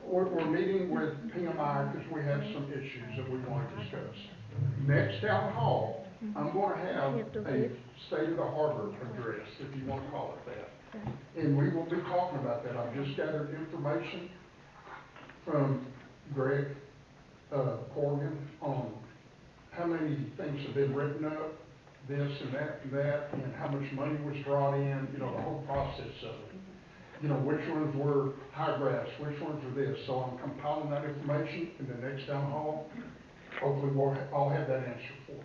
We're meeting with PMI because we have some issues that we want to discuss. Next town hall, I'm gonna have a state of the harbor address, if you want to call it that. And we will be talking about that. I've just gathered information from Greg, Corrigan on how many things have been written up, this and that, and how much money was brought in, the whole process of it. Which ones were high grass, which ones were this. So I'm compiling that information in the next town hall. Hopefully I'll have that answer for you.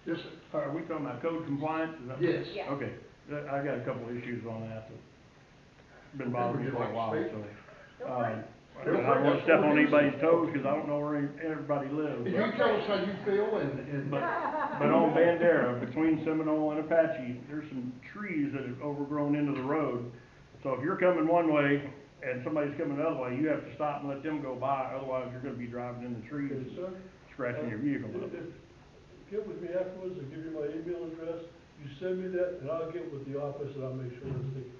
Yes, sir. Are we talking about code compliance? Is that- Yes. Yes. Okay, I got a couple of issues on that that's been bothering me for a while, so. I don't wanna step on anybody's toes, cause I don't know where everybody lives. You tell us how you feel and. But on Bandera, between Seminole and Apache, there's some trees that have overgrown into the road. So if you're coming one way and somebody's coming the other way, you have to stop and let them go by, otherwise you're gonna be driving in the trees, Yes, sir. scratching your vehicle up. Get with me afterwards, I'll give you my email address, you send me that, and I'll get with the office and I'll make sure it's taken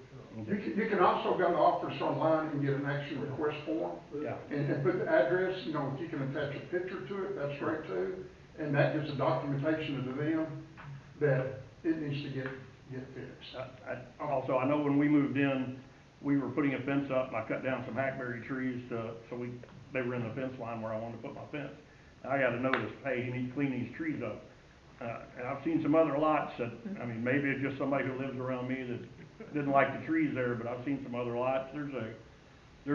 care of. You can also go to the office online and get an action request form. Yeah. And put the address, if you can attach a picture to it, that's great too. And that gives a documentation to them that it needs to get fixed. Also, I know when we moved in, we were putting a fence up, and I cut down some hackberry trees they were in the fence line where I wanted to put my fence. And I got a notice, hey, you need to clean these trees up. And I've seen some other lots that, maybe it's just somebody who lives around me that didn't like the trees there, but I've seen some other lots. There's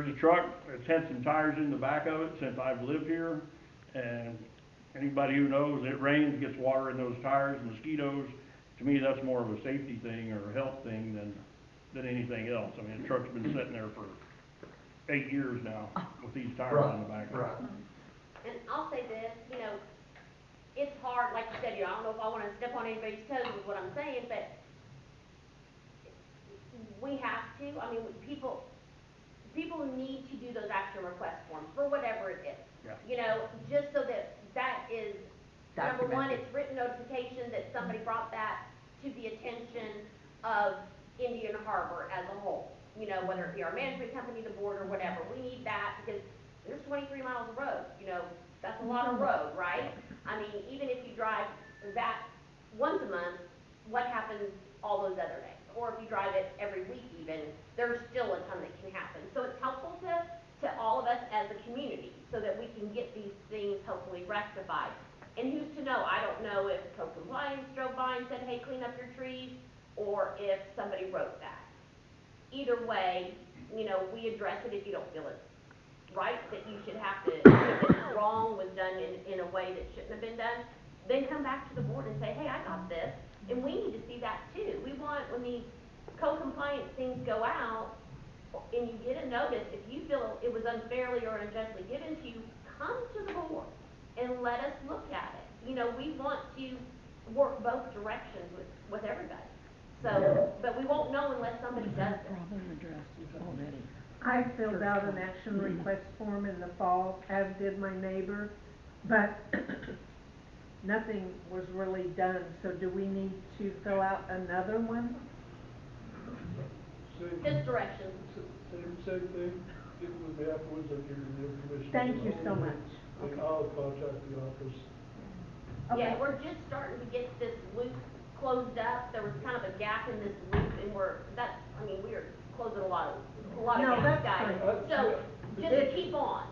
a truck that's had some tires in the back of it since I've lived here, and Anybody who knows, it rains, gets water in those tires, mosquitoes, to me, that's more of a safety thing or a health thing than anything else. I mean, the truck's been sitting there for 8 years now with these tires on the back. Right. And I'll say this, you know, it's hard, like you said, you know, I don't know if I wanna step on anybody's toes with what I'm saying, but we have to, I mean, people need to do those action request forms for whatever it is. Yeah. You know, just so that is, number one, Documented. it's written notification that somebody brought that to the attention of Indian Harbor as a whole. You know, whether it be our management company, the board, or whatever, we need that because there's 23 miles of road, you know, that's a lot of road, right? I mean, even if you drive that once a month, what happens all those other days? Or if you drive it every week even, there's still a ton that can happen. So it's helpful to all of us as a community so that we can get these things hopefully rectified. And who's to know? I don't know if Code Compliance drove by and said, hey, clean up your trees, or if somebody wrote that. Either way, you know, we address it if you don't feel it's right, that you should have to, if it's wrong, was done in a way that shouldn't have been done, then come back to the board and say, hey, I got this, and we need to see that too. We want, when these code compliance things go out, and you get a notice, if you feel it was unfairly or unjustly given to you, come to the board and let us look at it. You know, we want to work both directions with everybody. So, but we won't know unless somebody does it. I filled out an action request form in the fall, as did my neighbor, but nothing was really done, so do we need to fill out another one? Just directions. Same thing, get with me afterwards, I'll give you the information. Thank you so much. And I'll contact the office. Yeah, we're just starting to get this loop closed up. There was kind of a gap in this loop, and we are closing a lot of No, gaps, that's guys. fine. So, just keep on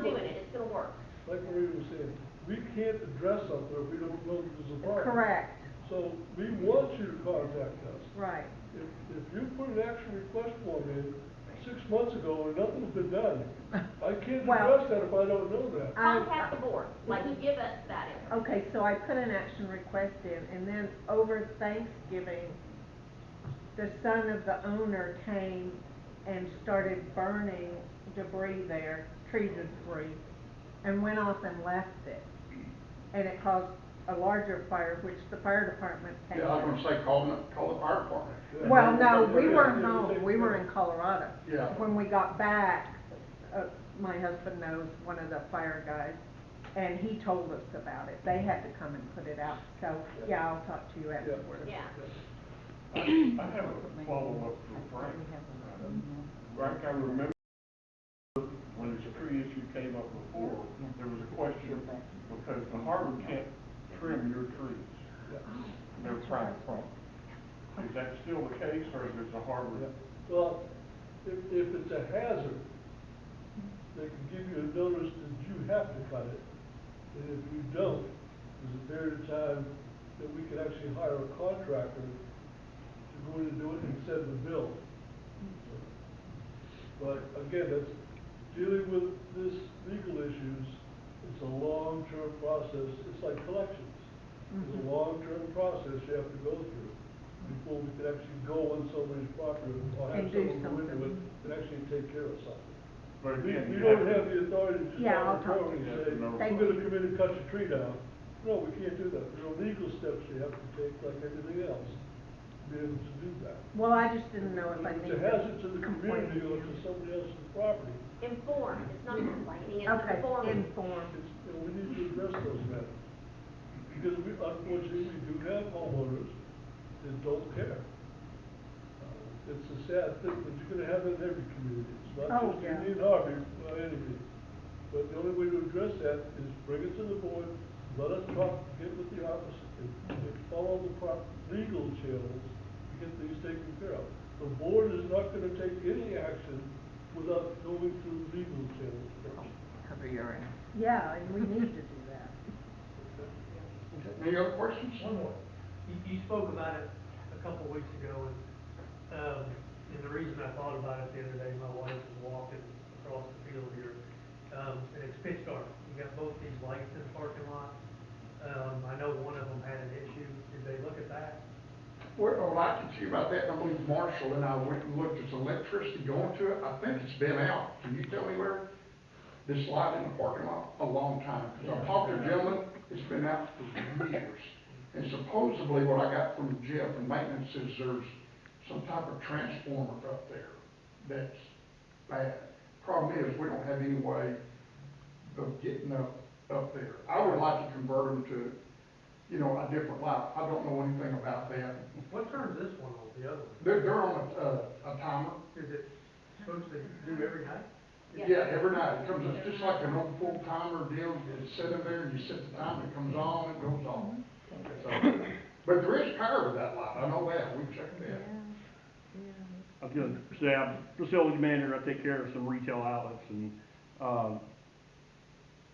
doing it, it's gonna work. Like Maria was saying, we can't address something if we don't know there's a problem. Correct, So we want you to contact us. right. If you put an action request form in 6 months ago and nothing's been done, I can't Well, address that if I don't know that. Contact the board, like, give us that info. Okay, so I put an action request in, and then over Thanksgiving, the son of the owner came and started burning debris there, tree debris, and went off and left it. And it caused a larger fire, which the fire department came. Yeah, I was gonna say, call the fire department. Well, no, we weren't home, we were in Colorado. Yeah. When we got back, my husband knows one of the fire guys, and he told us about it. They had to come and put it out, so, yeah, I'll talk to you afterwards. Yeah. Yeah. I have a follow-up for Frank. Frank, I remember when this tree issue came up before, there was a question because the harbor can't trim your trees. They're private property. Is that still the case, or is the harbor? Well, if it's a hazard, they can give you a notice that you have to cut it. And if you don't, there's a period of time that we can actually hire a contractor to go in and do it and send the bill. But again, that's dealing with this legal issues, it's a long-term process, it's like collections. It's a long-term process you have to go through before we can actually go on somebody's property or have And do someone go into something. it and actually take care of something. But We again, you don't have have the authority to just Yeah, I'll arbitrarily talk to you. say, Yeah, no. we're Thank gonna you. come in and cut your tree down. No, we can't do that. There are legal steps you have to take like everything else to be able to do that. Well, I just didn't know if I It's needed a hazard to the to complain community to or you. to somebody else's property. Inform, it's not complaining, it's Okay, informing. informed. We need to address those matters. Because unfortunately, we do have homeowners that don't care. It's a sad thing, but you're gonna have it in every community. It's not Oh, just yeah. Indian Harbor, by any means. But the only way to address that is bring it to the board, let us talk, get with the office, and follow the proper legal channels to get these taken care of. The board is not gonna take any action without going through legal channels first. Cover your ass. Yeah, and we need to do that. Any other questions? One more. You spoke about it a couple of weeks ago, and the reason I thought about it the other day, my wife was walking across the field here, and it's pitch dark. You we got both these lights in the parking lot. I know one of them had an issue. Did they look at that? Well, I can see about that, and I believe Marshall and I went and looked at the electricity going to it. I think it's been out. Can you tell me where? This light in the parking lot, a long time. Because I talked to a gentleman, it's been out for years. And supposedly what I got from Jeff and maintenance is there's some type of transformer up there that's bad. Problem is, we don't have any way of getting up there. I would like to convert them to, you know, a different light. I don't know anything about that. What turns this one on, the other one? They're on a timer. Is it supposed to do every night? Yeah, every night. It comes up just like an old full timer deal. It's sitting there and you set the timer, it comes on, it goes off. So, but there is power to that light. I know that. We checked that. I was gonna say, I'm facility manager, I take care of some retail outlets, and,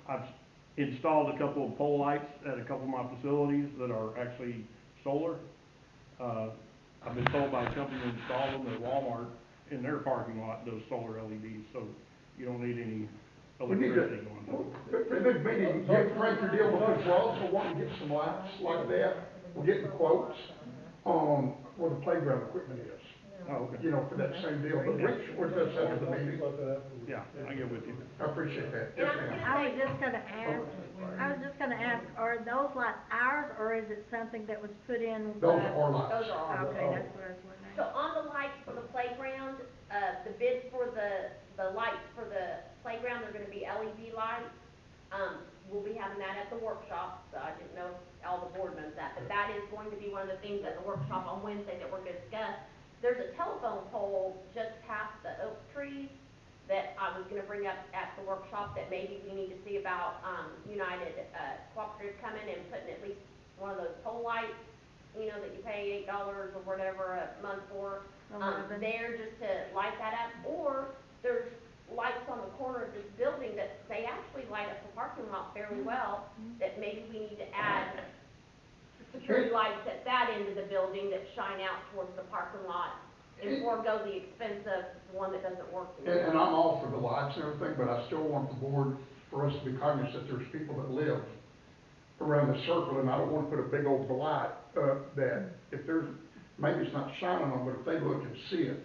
I've installed a couple of pole lights at a couple of my facilities that are actually solar. I've been told by a company to install them at Walmart in their parking lot, those solar LEDs, so you don't need any electricity going through. For this meeting, get Frank your deal, because we're also wanting to get some lights like that. We're getting quotes on where the playground equipment is. Oh, okay. You know, for that same deal, but Rich, with us after the meeting. Yeah, I get with you. I appreciate that. And Yes, I was ma'am. gonna I was just gonna ask, are those lights ours, or is it something that was put in? Those are our lights. Those are ours. Okay, that's what I was wondering. So on the lights for the playground, the bids for the lights for the playground, they're gonna be LED lights. We'll be having that at the workshop, so I didn't know if all the board knows that, but that is going to be one of the things at the workshop on Wednesday that we're gonna discuss. There's a telephone pole just past the oak trees that I was gonna bring up at the workshop that maybe we need to see about, United, Cooperative coming and putting at least one of those pole lights, you know, that you pay $8 or whatever a month for, there just to light that up. Or there's lights on the corner of this building that they actually light up the parking lot fairly well, that maybe we need to add security lights at that end of the building that shine out towards the parking lot and forego the expense of the one that doesn't work anymore. And I'm all for the lights and everything, but I still want the board, for us to be cognizant that there's people that live around the circle, and I don't wanna put a big old light up that if there's, maybe it's not shining on, but if they look and see it,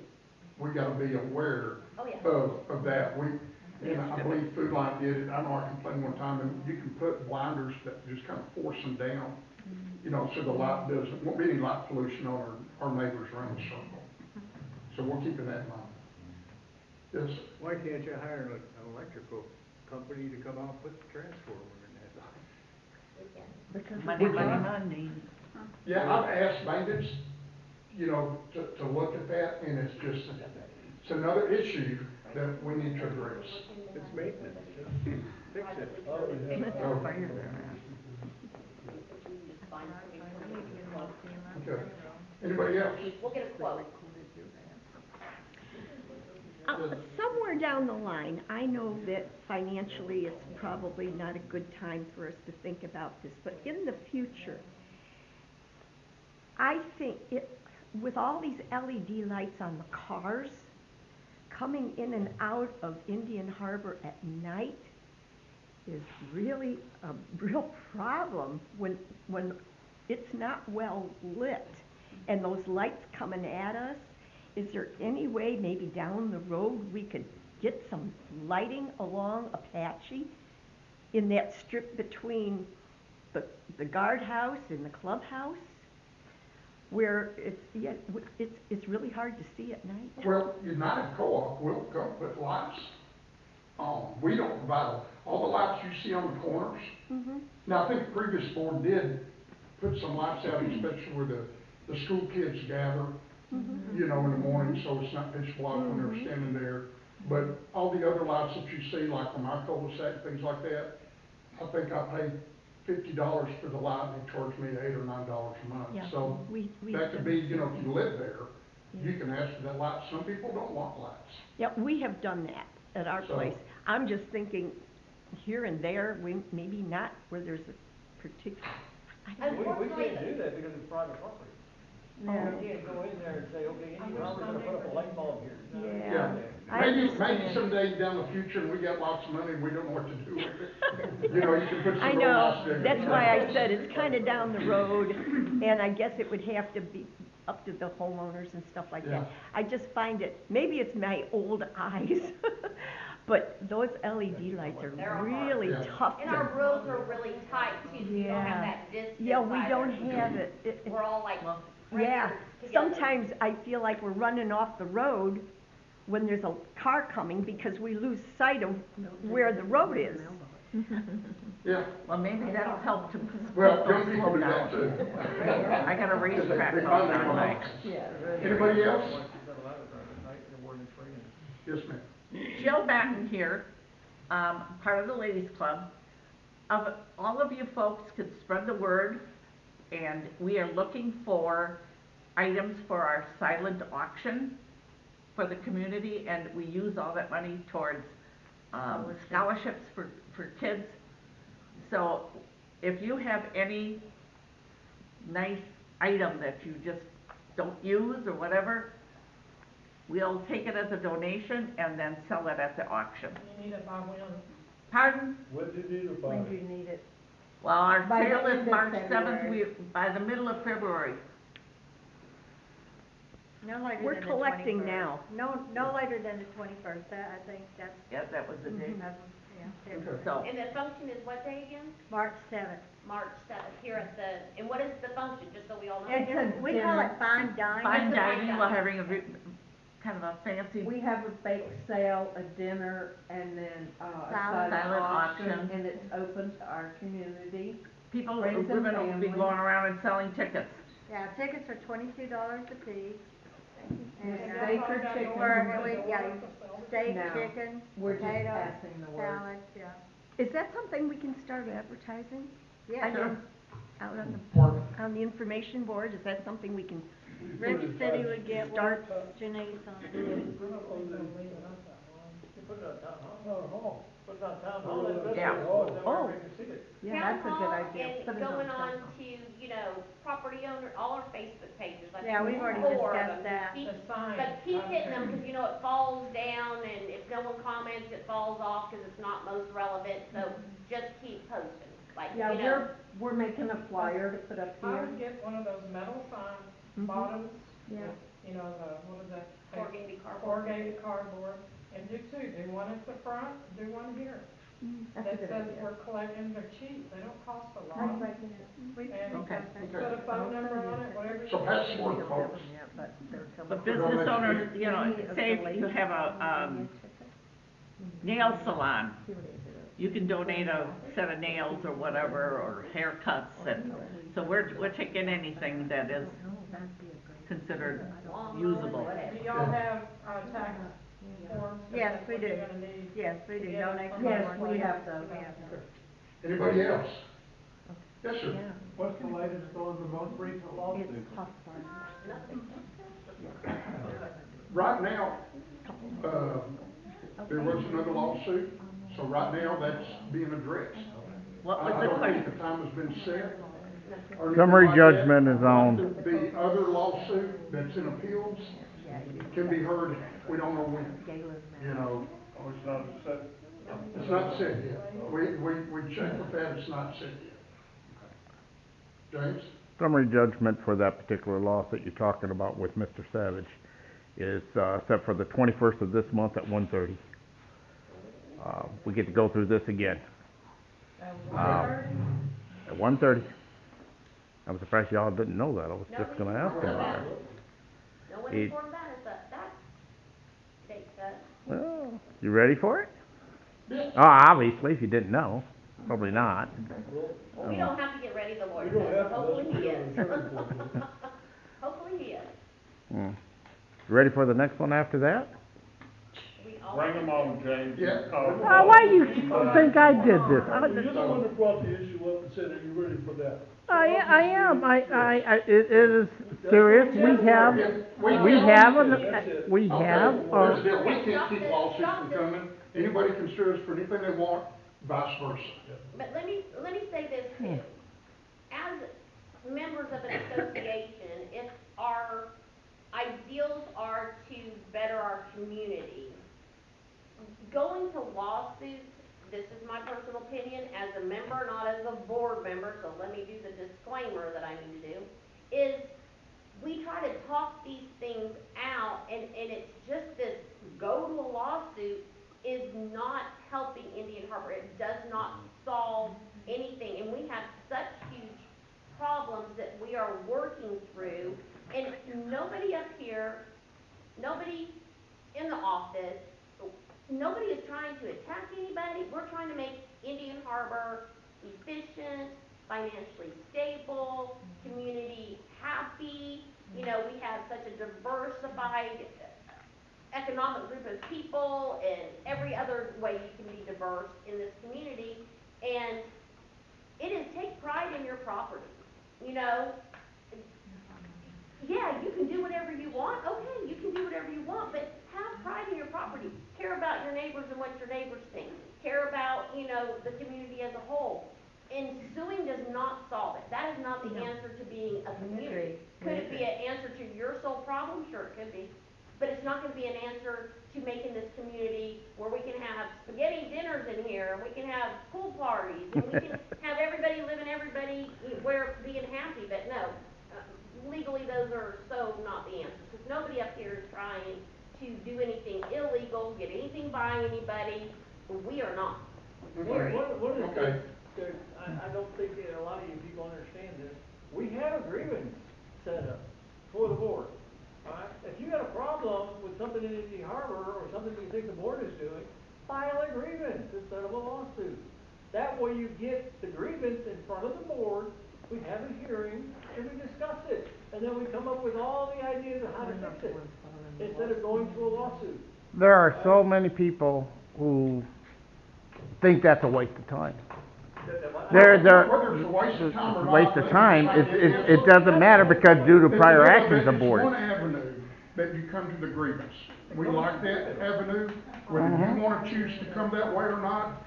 we gotta be aware of that. And I believe Food Line did it. I know I complained one time, and you can put blinders that just kind of force them down, you know, so the light doesn't, won't be any light pollution on our neighbors around the circle. So we're keeping that in mind. Yes, sir. Why can't you hire an electrical company to come out and put the transformer in that light? Because money. Yeah, I've asked maintenance, you know, to look at that, and it's just, it's another issue that we need to address. It's maintenance, fix it. Okay. Anybody else? We'll get a quote. Somewhere down the line, I know that financially it's probably not a good time for us to think about this, but in the future, I think with all these LED lights on the cars, coming in and out of Indian Harbor at night is really a real problem when it's not well lit and those lights coming at us. Is there any way maybe down the road we could get some lighting along Apache in that strip between the guardhouse and the clubhouse? Where it's really hard to see at night. Well, United Co-op will come put lights on. We don't provide all the lights you see on the corners. Now, I think the previous board did put some lights out, especially where the school kids gather, you know, in the morning, so it's not pitch black when they're standing there. But all the other lights that you see, like on my cul-de-sac, things like that, I think I paid $50 for the light, and they charged me $8 or $9 a month. Yeah, So we that could be, you know, if you live there, you can ask for that light. Some people don't want lights. Yeah, we have done that at our So- place. I'm just thinking here and there, maybe not where there's a particular. We can't do that because it's private property. You can't go in there and say, okay, Indian Harbor's gonna put up a light bulb here. Yeah. Maybe someday down the future, and we got lots of money and we don't know what to do with it. You know, you can put some I real know, nice decorations. that's why I said it's kinda down the road, and I guess it would have to be up to the homeowners and stuff like Yeah. that. I just find it, maybe it's my old eyes, but those LED lights are They're hard. really Yeah. tough And to. our roads are really tight too, so you don't have that distance Yeah, we either. don't have it. We're all like, Well, right Yeah, here together. sometimes I feel like we're running off the road when there's a car coming because we lose sight of where the road is. Yeah, Well, maybe that'll help to well, slow young people do that down. too. I got a racetrack They going finally on come my. out. Anybody else? Once you settle out at night, in the morning, it's raining. Yes, ma'am. Jill Batten here, part of the ladies club. Of all of you folks could spread the word, and we are looking for items for our silent auction for the community, and we use all that money towards scholarships for kids. So if you have any nice item that you just don't use or whatever, we'll take it as a donation and then sell it at the auction. You need it by when? Pardon? When do you need it by? When do you need it? Well, our By the sale end is of March 7th, February. by the middle of February. No later We're than the collecting 21st. now. No later than the 21st, I think that's, Yeah, that was the date. yeah, Okay. So, And the function is what day again? March 7th. March 7th, here at the, and what is the function, just so we all know? It's a We call dinner. it fine dining. fine It's a fine dining, we're dining. having a kind of a fancy, We have a bake sale, a dinner, and then, a Silent silent auction. auction, and it's open to our community. people, we're Friends and gonna be family. going around and selling tickets. Yeah, tickets are $22 a piece. And, With Y'all steak or probably got chicken. doors Or, at the yeah, door to sell it? steak, No, chicken, we're just potatoes, passing the word. salads, yeah. Is that something we can start advertising? Yeah, I sure. mean, out Pardon? on the information board, is that something we can? Rick City would get with Start- Janice on it. Put it on the Leave it up that long. You put it on town hall, town hall. put it on town hall, that's Yeah. then Oh. everybody can see it. Yeah, Town that's a good hall idea. and Put it on going town on hall. to, you know, property owner, all our Facebook pages, like. Yeah, we've already 4 of discussed them. that. Keep- The sign. But keep hitting them, cause you know, it falls down, and if no one comments, it falls off, cause it's not most relevant, so just keep posting, like, you Yeah, know. we're making a flyer to put up I here. would get one of those metal signs, Mhm. bottoms, Yeah. you know, what is that? Corrugated cardboard. Corrugated cardboard, and do two, do one at the front, do one here. That's a That good says idea. we're collecting, they're cheap, they don't cost a I'd lot. like that. We Okay. Put a phone number on it, whatever you. So pass the word, folks. But business owners, you know, say if you have a, nail salon, you can donate a set of nails or whatever, or haircuts, and, so we're taking anything that is considered usable. Do y'all have, tax forms? Yes, That's we what do. you're gonna need. Yes, we do, Yeah, donate. from Yes, our we place. have those. We have those. Anybody else? Yes, sir. What's the latest on the most recent lawsuit? Right now, there was another lawsuit, so right now that's being addressed. What was I the don't think question? the time has been set. or anything Summary like that. judgment is on. The other lawsuit that's in appeals can be heard, we don't know when, you know. Oh, it's not set. It's not set yet. We checked with that, it's not set yet. James? Summary judgment for that particular loss that you're talking about with Mr. Savage is, set for the 21st of this month at 1:30. We get to go through this again. At 1:30. I'm surprised y'all didn't know that. I was just gonna ask about that. No one It- informed that date set. Well, you ready for it? Yes. Oh, obviously, if you didn't know, probably not. Well, we don't have to get ready, the Lord We don't says, have so to, hopefully let's he put it is. on the attorney board. Hopefully he is. Hmm. You ready for the next one after that? We all. Bring them on, James. Yeah. Oh, why you think I did this? You're the one that brought the issue up and said, are you ready for that? I am. It is serious. We have, we have, Here's the deal, we can't keep lawsuits from coming. Anybody can sue us for anything they want, vice versa. But let me say this too. As members of an association, if our ideals are to better our community, lawsuits, this is my personal opinion, as a member, not as a board member, so let me do the disclaimer that I need to do, is we try to talk these things out, and it's just this go to a lawsuit is not helping Indian Harbor. It does not solve anything, and we have such huge problems that we are working through, and nobody up here, nobody in the office, nobody is trying to attack anybody. We're trying to make Indian Harbor efficient, financially stable, community happy. You know, we have such a diversified economic group of people, and every other way you can be diverse in this community, and it is take pride in your property. You know, yeah, you can do whatever you want. Okay, you can do whatever you want, but have pride in your property. Care about your neighbors and what your neighbors think. Care about, you know, the community as a whole. And suing does not solve it. That is not the answer to being a community. Could it be an answer to your sole problem? Sure, it could be. But it's not going to be an answer to making this community where we can have spaghetti dinners in here, and we can have pool parties, and we can have everybody living, everybody where being happy. But no, legally those are so not the answer, because nobody up here is trying to do anything illegal, get anything by anybody. We are not. Period. One of the things that I don't think that a lot of you people understand this, we have a grievance set up for the board. Alright, if you got a problem with something in Indian Harbor, or something you think the board is doing, file a grievance instead of a lawsuit. That way you get the grievance in front of the board, we have a hearing, and we discuss it. And then we come up with all the ideas of how to fix it, instead of going to a lawsuit. There are so many people who think that's a waste of time. Whether it's a waste of time or not. Waste of time, it doesn't matter, because due to prior actions of boards. It's one avenue that you come to the grievance. We like that avenue, whether you wanna choose to come that way or not,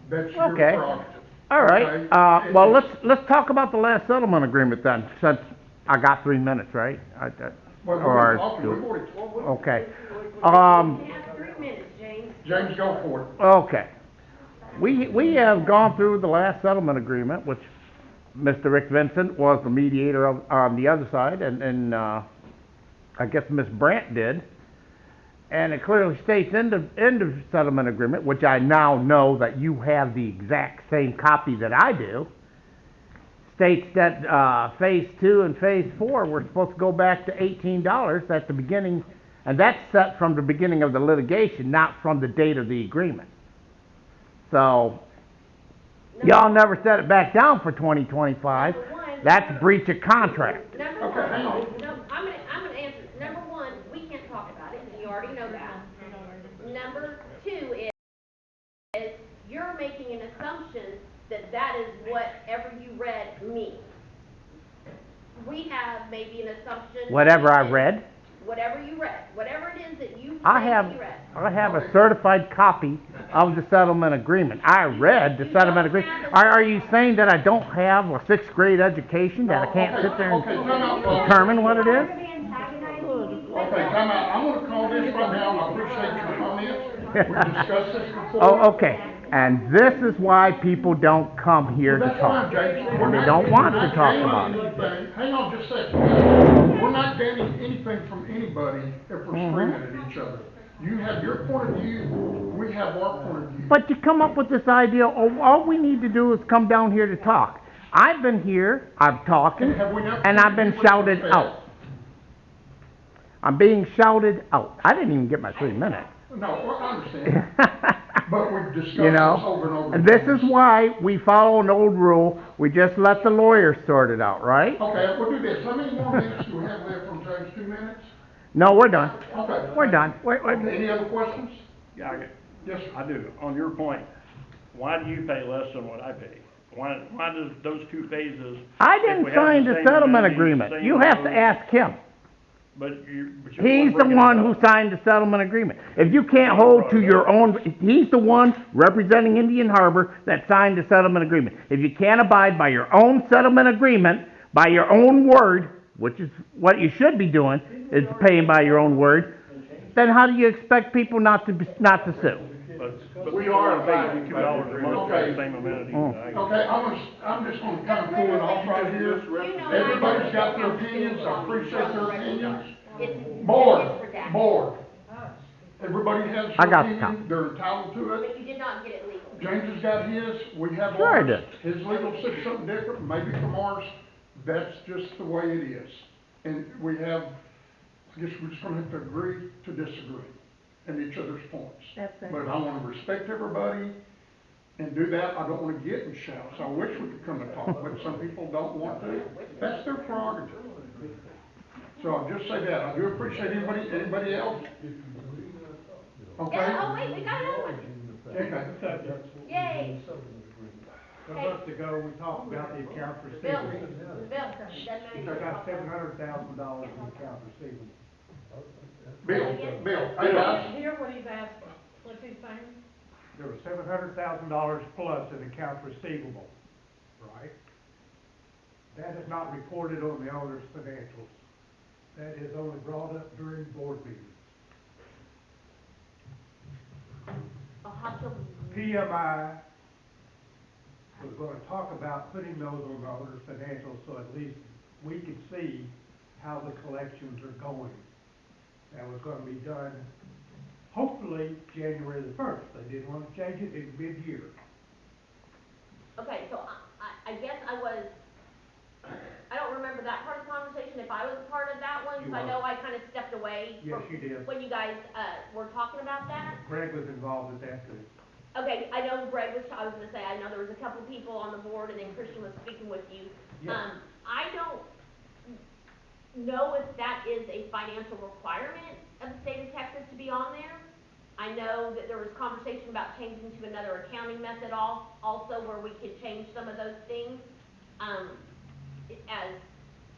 that's your Okay. prerogative. All right, Okay? well, let's talk about the last settlement agreement then, since I got 3 minutes, right? Well, we've Or been talking, we've already okay. You have 3 minutes, James. James, go for it. Okay. We have gone through the last settlement agreement, which Mr. Rick Vincent was the mediator of, on the other side, and I guess Ms. Brandt did. And it clearly states in the settlement agreement, which I now know that you have the exact same copy that I do, states that phase 2 and phase 4 were supposed to go back to $18 at the beginning, and that's set from the beginning of the litigation, not from the date of the agreement. So, y'all never set it back down for 2025. That's breach of contract. Number one, no, I'm gonna answer. Number one, we can't talk about it, and you already know that. Number two is you're making an assumption that that is whatever you read means. We have maybe an assumption. Whatever I read? Whatever you read, whatever it is that you I say have you read. a certified copy of the settlement agreement. I read the settlement agreement. Are you saying that I don't have a 6th grade education, that I can't sit there and determine what it is? Okay, time out. I'm gonna call this right now. I appreciate your comments. We've discussed this before. Oh, okay. And this is why people don't come here to Well, that's fine, talk. James. And they don't want to talk about it. it. Hang on just a second. We're not getting anything from anybody if we're screaming at each other. You have your point of view, we have our point of view. But you come up with this idea, oh, all we need to do is come down here to talk. I've been here, I'm talking, and I've been shouted out. I'm being shouted out. I didn't even get my 3 minutes. No, well, I understand. But we've discussed You this know, over and over. and this is why we follow an old rule. We just let the lawyers sort it out, right? Okay, we'll do this. How many more minutes do we have left from James? 2 minutes? No, we're done. Okay. We're done. Any other questions? Yeah, Yes, sir. I do. On your point, why do you pay less than what I pay? Why does those two phases? I if we didn't have sign the same settlement amenities, agreement. same You have to roads, ask him. But you're He's the bringing it one up. who signed the settlement agreement. If you can't hold to your own, he's the one representing Indian Harbor that signed the settlement agreement. If you can't abide by your own settlement agreement, by your own word, which is what you should be doing, is paying by your own word, then how do you expect people not to sue? We are paying invited. $2 a month for the same amenities that I get. Okay, I'm just gonna kind of pull it off right here. Everybody's got their opinions, I appreciate their opinions. Board, everybody has I their got the opinion, copy. they're entitled to it. But you did not get it legal. James has got his, we have Sure I ours. did. His legal said something different, maybe from ours. That's just the way it is. And we have, I guess we're just gonna have to agree to disagree in each other's points. That's it. But I wanna respect everybody and do that. I don't wanna get in shouts. I wish we could come and talk, but some people don't want to. That's their prerogative. So I'll just say that. I do appreciate anybody else. Okay? Oh, wait, we got another one. Okay. Yay. A month ago, we talked about the accounts Bill, receivable. doesn't I got matter. $700,000 in accounts receivable. Bill, I hey didn't guys. hear what he's asking. What's he saying? There was $700,000 plus in accounts receivable, right? That is not reported on the owner's financials. That is only brought up during board meetings. I'll have to. PMI was gonna talk about putting those on the owner's financials, so at least we could see how the collections are going. That was gonna be done, hopefully, January the 1st. They didn't wanna change it in mid-year. Okay, so I guess I don't remember that part of the conversation, if I was a part of that one, You because I were. know I kind of stepped away Yes, from you did. when you guys, were talking about that. Greg was involved with that too. Okay, I know Greg was, I was gonna say, I know there was a couple people on the board, and then Christian was speaking with you. Yes. I don't know if that is a financial requirement of the state of Texas to be on there. I know that there was conversation about changing to another accounting method also where we could change some of those things. As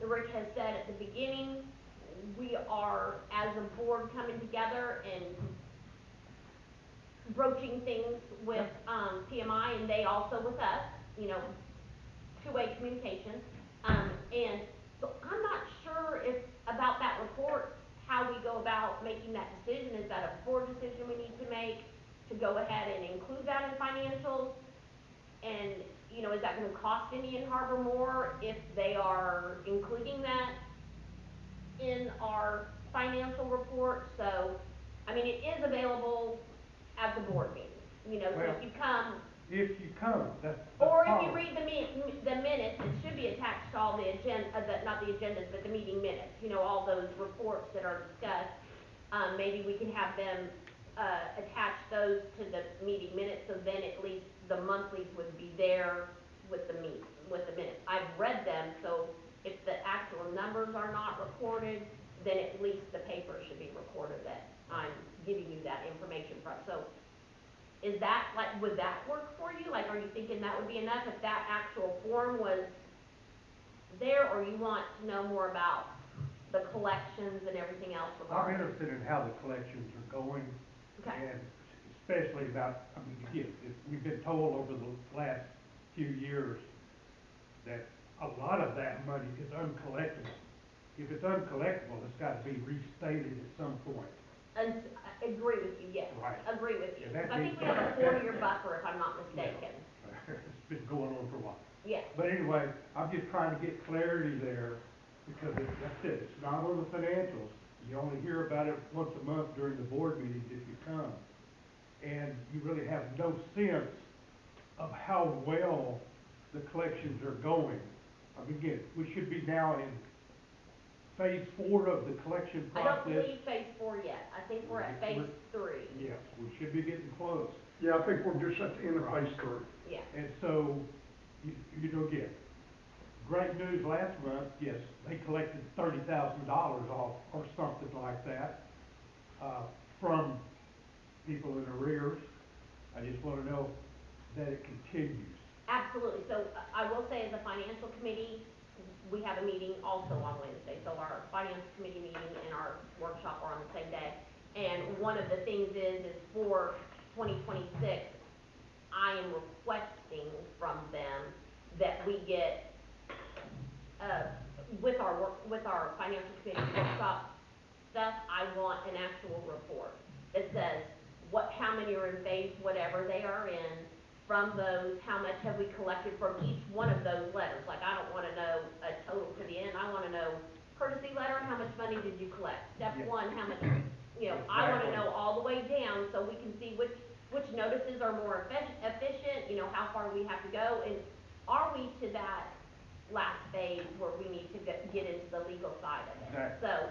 Rick has said at the beginning, we are, as a board, coming together and broaching things with, PMI, and they also with us, two-way communication. And so I'm not sure about that report, how we go about making that decision. Is that a board decision we need to make to go ahead and include that in financials? And, is that gonna cost Indian Harbor more if they are including that in our financial report? So, I mean, it is available at the board meeting, so Well, if you come, that's or if you fine. read the minutes, it should be attached to all the not the agendas, but the meeting minutes, all those reports that are discussed. Maybe we can have them, attach those to the meeting minutes, so then at least the monthlies would be there with the minutes. I've read them, so if the actual numbers are not recorded, then at least the paper should be recorded that I'm giving you that information from. So, is that, would that work for you? Are you thinking that would be enough if that actual form was there, or you want to know more about the collections and everything else I'm regarding? interested in how the collections are going. Okay. And especially about, again, we've been told over the last few years that a lot of that money is uncollectible. If it's uncollectible, it's gotta be restated at some point. And I agree with you, yes. Right. Agree with you. And that I think means- we have a 4-year buffer, if I'm not mistaken. It's been going on for a while. Yes. But anyway, I'm just trying to get clarity there, because that's it, it's not on the financials. You only hear about it once a month during the board meetings if you come. And you really have no sense of how well the collections are going. Again, we should be now in phase 4 of the collection I process. don't believe phase 4 yet. I think we're at phase 3. Yes, we should be getting close. Yeah, I think we're just at the end of phase 3. Yeah. And so, again, great news last month, yes, they collected $30,000 off, or something like that, from people in arrears. I just wanna know that it continues. Absolutely. So I will say, as a financial committee, we have a meeting also on Wednesday. So our finance committee meeting and our workshop are on the same day. And one of the things is for 2026, I am requesting from them that we get, with our financial committee workshop stuff, I want an actual report that says, how many are in phase whatever they are in. From those, how much have we collected from each one of those letters? Like, I don't wanna know a total to the end, I wanna know courtesy letter, how much money did you collect? Step Yeah. one, how much, you know, I wanna Exactly. know all the way down, so we can see which notices are more efficient, you know, how far we have to go, and are we to that last phase where we need to get into the legal side of it? Exactly. So,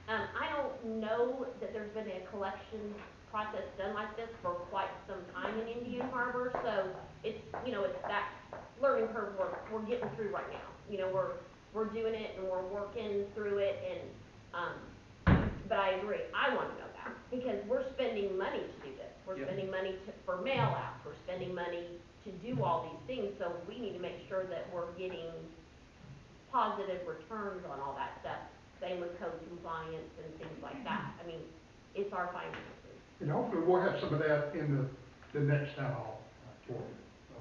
I don't know that there's been a collection process done like this for quite some time in Indian Harbor, so it's, you know, it's that learning curve we're getting through right now. You know, we're doing it and we're working through it, and, but I agree, I wanna know that, because we're spending money to do this. We're Yep. spending money for mail outs, we're spending money to do all these things, so we need to make sure that we're getting positive returns on all that stuff. Same with code compliance and things like that. I mean, it's our finances. And hopefully we'll have some of that in the next town hall for you.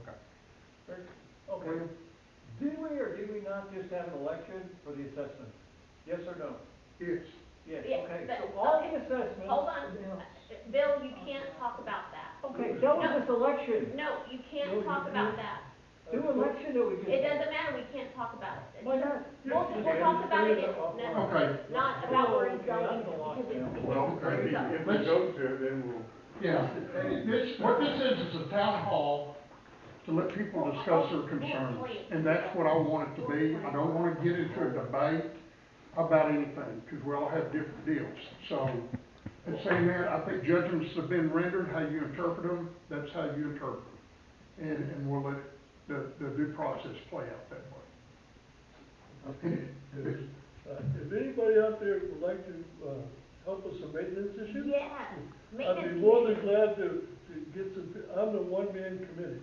Okay. Okay, do we or do we not just have an election for the assessment? Yes or no? Yes. Yes, Yeah, okay, but- so all okay, the assessments. Hold on, Bill, you can't talk about that. Okay, that was this election, No, you can't No, you talk about that. the election that we just. It doesn't matter, we can't talk about it. Why not? We'll talk about it, Okay. not about where he's Okay, going, I'm the lost because it's, now. Well, where he's going. If we go to it, then we'll. Yeah, what this is a town hall to let people discuss their concerns, and that's what I want it to be. I don't wanna get into a debate about anything, cause we all have different deals. So, in saying that, I think judgments have been rendered, how you interpret them, that's how you interpret them. And we'll let the due process play out that way. If anybody out there would like to, help with some maintenance issues? Yes, I'd maintenance be more than committee. glad to get some, I'm the one-man committee.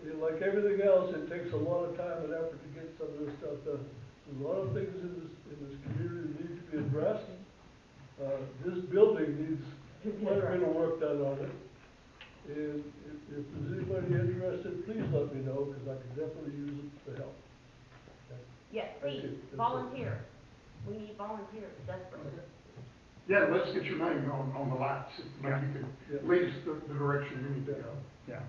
And like everything else, it takes a lot of time and effort to get some of this stuff done. There's a lot of things in this community that need to be addressed. This building needs quite a bit of work done on it. And if there's anybody interested, please let me know, because I can definitely use the help. Yes, Thank please, you. That's it. volunteer. We need volunteers desperately. Yeah, let's get your name on the lights, maybe you can lead us the direction we need to go. Yeah.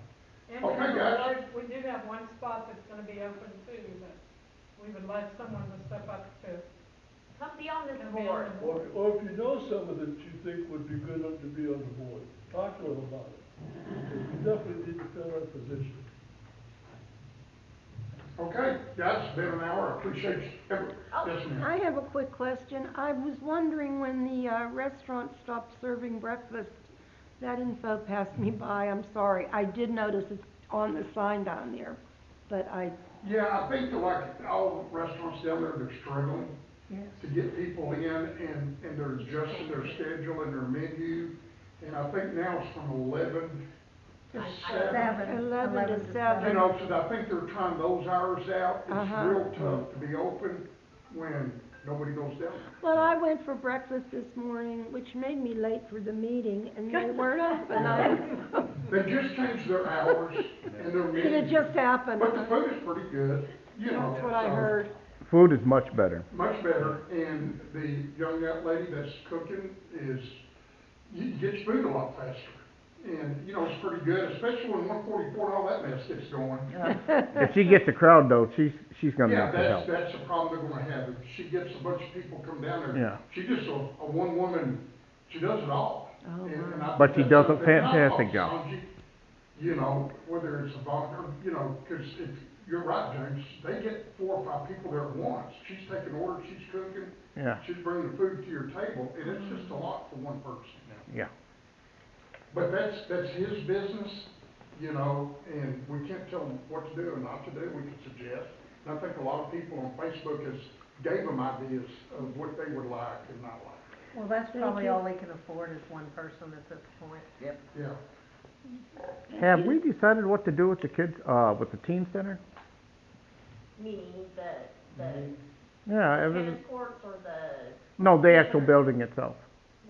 And Okay, guys. we do have one spot that's gonna be open too, that we would like someone to step up to. Come be on this Come be on board. the board. Or if you know someone that you think would be good to be on the board, talk to them about it. Because we definitely need to fill that position. Okay, guys, it's been an hour, I appreciate you. Oh, Yes, ma'am. I have a quick question. I was wondering when the restaurant stopped serving breakfast, that info passed me by, I'm sorry. I did notice it's on the sign down there, but Yeah, I think that like all restaurants down there, they're struggling yes. to get people in, and they're adjusting their schedule and their menu. And I think now it's from 11 to 7. 11 to 7. You know, so I think they're trying those hours out. It's Uh-huh. real tough to be open when nobody goes down there. Well, I went for breakfast this morning, which made me late for the meeting, and they weren't open. They just changed their hours and their menu. It just happened. But the food is pretty good, you know. That's what I so- heard. Food is much better. Much better, and the young lady that's cooking is, you get your food a lot faster. And, you know, it's pretty good, especially when 144 and all that mess gets going. If she gets a crowd though, she's gonna Yeah, need the help. that's a problem they're gonna have, if she gets a bunch of people come down there. Yeah. She just a one woman, she does it all. Oh, And wow. I But think she that's does a something- and I fantastic thought job. Sanji, you know, whether it's a volunteer, you know, cause if, you're right, James, they get 4 or 5 people there at once. She's taking orders, she's cooking. Yeah. She's bringing the food to your table, and it's just a lot for one person. Yeah. But that's his business, you know, and we can't tell him what to do and not to do, we can suggest. And I think a lot of people on Facebook gave them ideas of what they would like and not like. Well, that's Thank probably you. all they can afford is one person at this point. Yep. Yeah. Have we decided what to do with the kids, with the teen center? Meaning the Yeah, tennis courts or the, no, the actual building itself.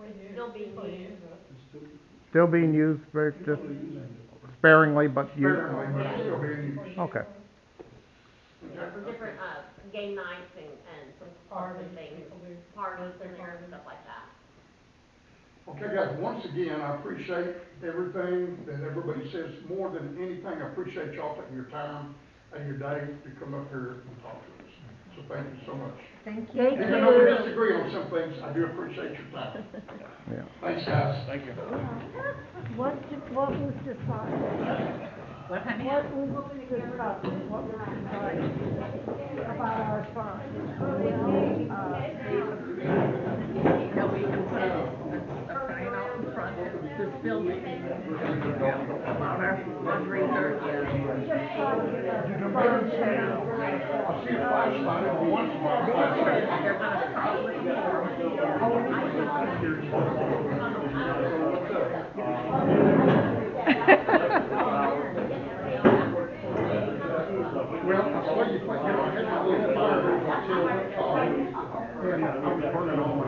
it's still being People used. use it. It's still, Still being used very just people are using it. sparingly, but used. Sparingly, but it's still being used. Okay. You know, for different, game nights and some clubs and things, People do. parties Birthday in there and parties. stuff like that. Okay, guys, once again, I appreciate everything that everybody says. More than anything, I appreciate y'all taking your time out of your day to come up here and talk to us. So thank you so much. Thank you. Even though we disagree on some things, I do appreciate your time. Yeah. Thanks, guys. Thank you. What was decided? What, honey? What was decided? What was decided about our sign? That we can put a sign out in front of this building about our fundraiser. I see a flashlight on one spot. They're gonna start with Well, I saw you, I had my little flare until, and I was burning all my,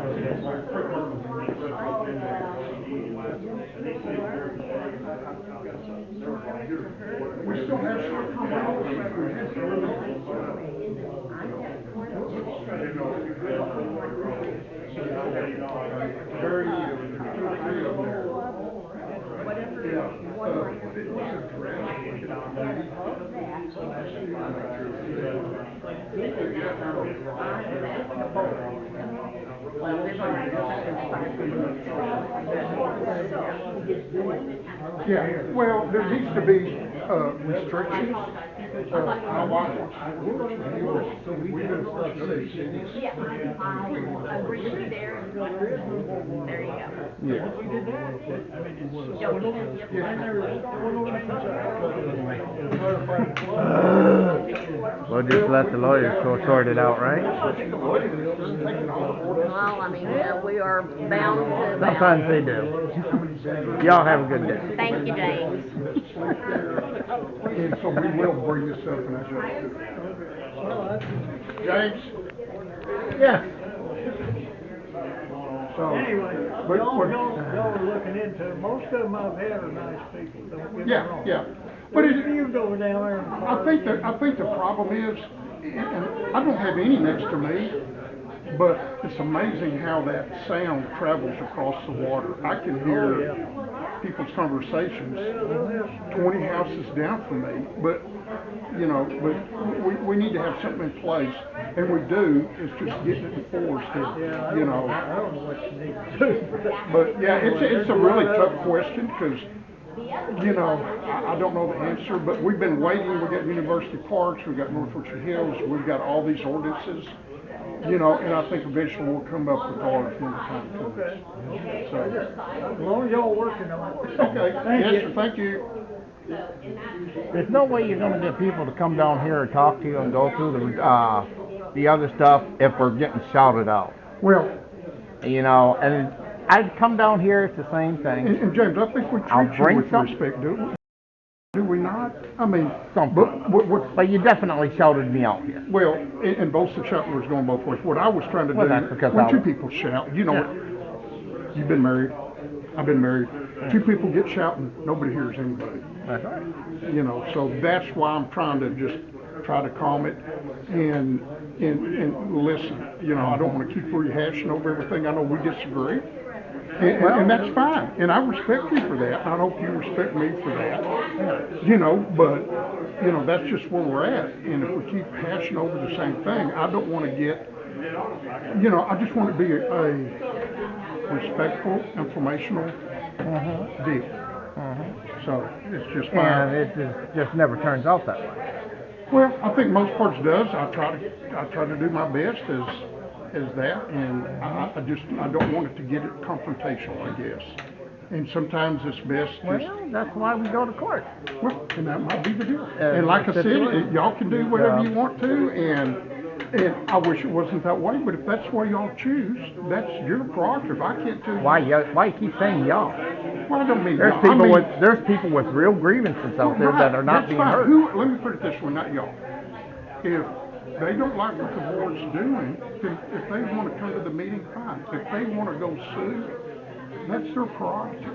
we still have short-term very, yeah, well, there needs to be, restrictions. My wife wants to work with you. We've been fortunate. Yeah, I agree with you there. There you go. Yeah. We'll just let the lawyers go sort it out, right? Well, I mean, we are bound to. Sometimes they do. Y'all have a good day. Thank you, James. And so we will bring this up and adjust it. James? Yeah. So, Anyway, but, y'all are looking into it. Most of them I've had are nice people, don't get me yeah, wrong. yeah. But But it, you go down there and. I think the problem is, and I don't have any next to me, but it's amazing how that sound travels across the water. I can hear people's conversations 20 houses down from me, but, you know, but we need to have something in place, and we do, it's just getting it enforced, and, you know. I don't know what you need to do. But, yeah, it's a really tough question, because, you know, I don't know the answer, but we've been waiting. We got University Parks, we got North Richard Hills, we've got all these ordinances, you know, and I think eventually we'll come up with ours when the time comes. Okay. So, As long as y'all are working on it. okay, Thank yes, you. sir, thank you. There's no way you're gonna get people to come down here and talk to you and go through the other stuff if we're getting shouted out. Well, You know, and I'd come down here, it's the same thing. and James, I think we I'll treat you bring with some- respect, do we not? I mean, Sometimes. But you definitely shouted me out here. well, and both the shouting was going both ways. What I was trying to Well, that's do, because when I two was- people shout, you know, you've been married, I've been married, two people get shouting, nobody hears anybody. That's right. You know, so that's why I'm trying to just try to calm it and listen. You know, I don't want to keep rehashing over everything. I know we disagree, and that's fine. And I respect you for that. I hope you respect me for that. You know, but you know, that's just where we're at. And if we keep hashing over the same thing, I don't want to get. You know, I just want to be a respectful, informational deal. So it's just fine. And it just never turns out that way. Well, I think most parts does. I try to do my best as that, and I don't want it to get it confrontational, I guess. And sometimes it's best just. Well, that's why we go to court. Well, and that might be the deal. And like I said, Situation. y'all can do whatever you want to, and I wish it wasn't that way, but if that's the way y'all choose, that's your prerogative. I can't tell you. Why you keep saying y'all? Well, I don't mean There's y'all. people I mean, there's people with real grievances out there that are not that's being fine. heard. Let me put it this way, not y'all. If they don't like what the board's doing, then if they want to come to the meeting, fine. If they want to go sue, that's their prerogative.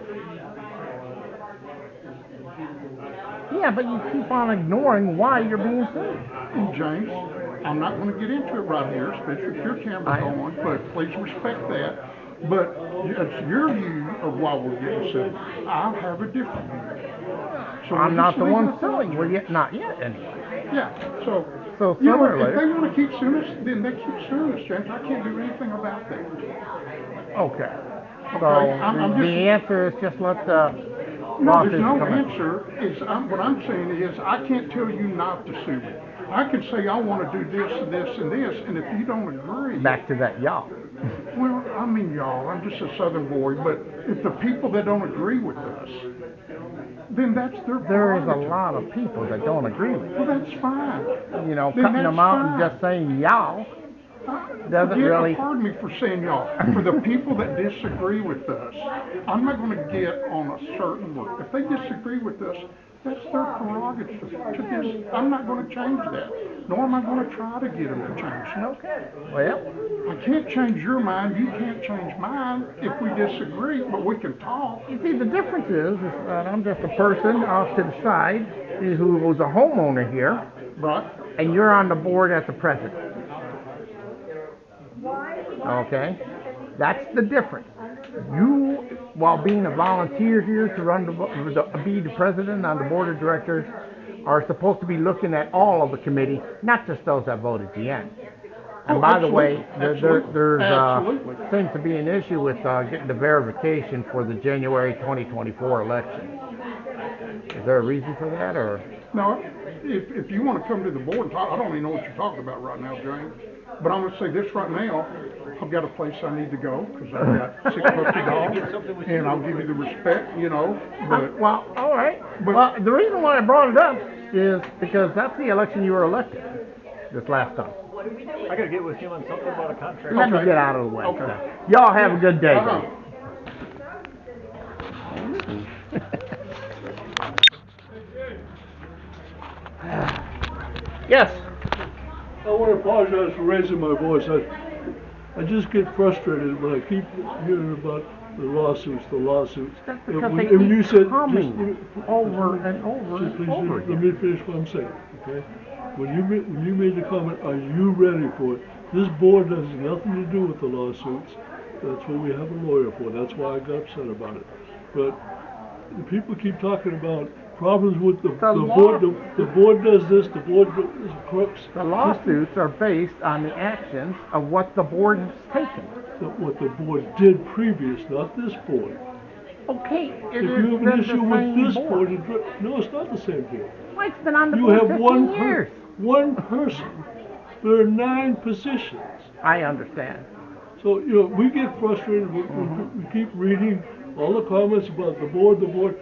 Yeah, but you keep on ignoring why you're being sued. And James, I'm not going to get into it right here, especially if your camera's on, but please respect that. But it's your view of why we're getting sued. I have a different view. So I'm we'll not just the leave one it at suing, that, well, Judge. yet, not yet anyway. Yeah, so, So you know, similarly- if they wanna keep suing us, then they keep suing us, James. I can't do anything about that. Okay. So, Okay, I'm the just- answer is just let the No, lawsuits there's no come in. answer, what I'm saying is, I can't tell you not to sue me. I can say, I wanna do this, and this, and this, and if you don't agree. Back to that y'all. Well, I mean, y'all, I'm just a southern boy, but if the people that don't agree with us, then that's their There is a prerogative. lot of people that don't agree with Well, you. that's fine. You know, Then cutting that's them out and fine. just saying y'all doesn't Forget- really. Pardon me for saying y'all, for the people that disagree with us, I'm not gonna get on a certain word. If they disagree with us, that's their prerogative to this. I'm not gonna change that, nor am I gonna try to get them to change it. Okay. Well, I can't change your mind, you can't change mine if we disagree, but we can talk. you see, the difference is that I'm just a person off to the side who was a homeowner here, Right? and you're on the board as the president. Okay? That's the difference. You, while being a volunteer here to be the president on the board of directors, are supposed to be looking at all of the committee, not just those that voted at the end. And Oh, by the way, absolutely. there's Absolutely. seems to be an issue with getting the verification for the January 2024 election. Is there a reason for that, or? No, if you wanna come to the board and talk, I don't even know what you're talking about right now, James. But I'm gonna say this right now, I've got a place I need to go, cause I've got 6 puppy dogs, and I'll give you the respect, you know, but. Well, all right. But- Well, the reason why I brought it up is because that's the election you were elected this last time. I gotta get with him on something about a contract. Let me Okay. get out of the way. Okay. Y'all have a good day. Uh-huh. Yes. I want to apologize for raising my voice. I just get frustrated when I keep hearing about the lawsuits. That's And because when- they and keep you said, coming over and over Just and please, over let again. me finish what I'm saying, okay? When you made the comment, are you ready for it? This board has nothing to do with the lawsuits. That's what we have a lawyer for. That's why I got upset about it. But the people keep talking about problems with the board. The board does this, the board is crooks. The lawsuits are based on the actions of what the board has taken. What the board did previous, not this board. Okay, it If has you have been an the issue with same this board. board, no, it's not the same board. Well, it's been on the You board have 15 years. one person. There are 9 positions. I understand. So, you know, we get frustrated, we keep reading all the comments about the board. Well,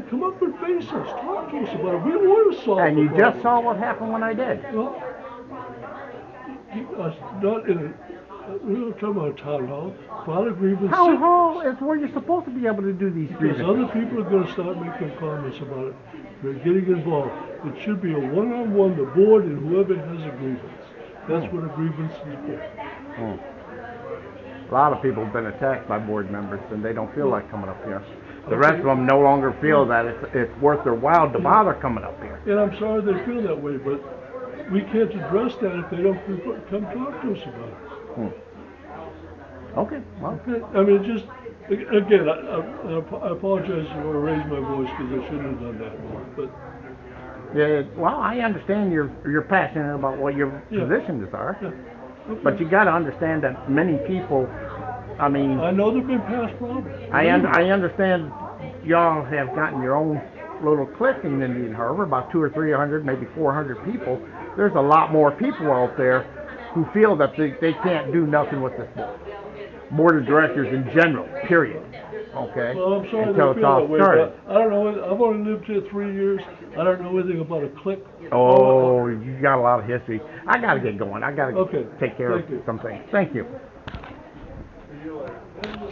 come up and face us, talk to us about it, we want to solve the And you problem. just saw what happened when I did. Well, not in a, we're not talking about town hall, file a grievance. Town hall is where you're supposed to be able to do these Because grievances. other people are gonna start making comments about it, they're getting involved. It should be a one-on-one, the board and whoever has a grievance. That's what a grievance is for. A lot of people have been attacked by board members and they don't feel like coming up here. The rest of them no longer feel that it's worth their while to bother coming up here. And I'm sorry they feel that way, but we can't address that if they don't come talk to us about it. Okay, well, Okay, I mean, just, again, I apologize for raising my voice because I shouldn't have done that, but. yeah, well, I understand you're passionate about what your positions are, Yeah, okay. but you gotta understand that many people, I mean, I know there've been past problems. I understand y'all have gotten your own little clique in Indian Harbor, about 200 or 300, maybe 400 people. There's a lot more people out there who feel that they can't do nothing with this board of directors in general, period. Okay? Well, I'm sorry they Until feel it's all that way, started. but I don't know, I've only lived here 3 years, I don't know anything about a clique. Oh, you got a lot of history. I gotta get going. I gotta Okay, take care of thank you. some things. Thank you. See you later.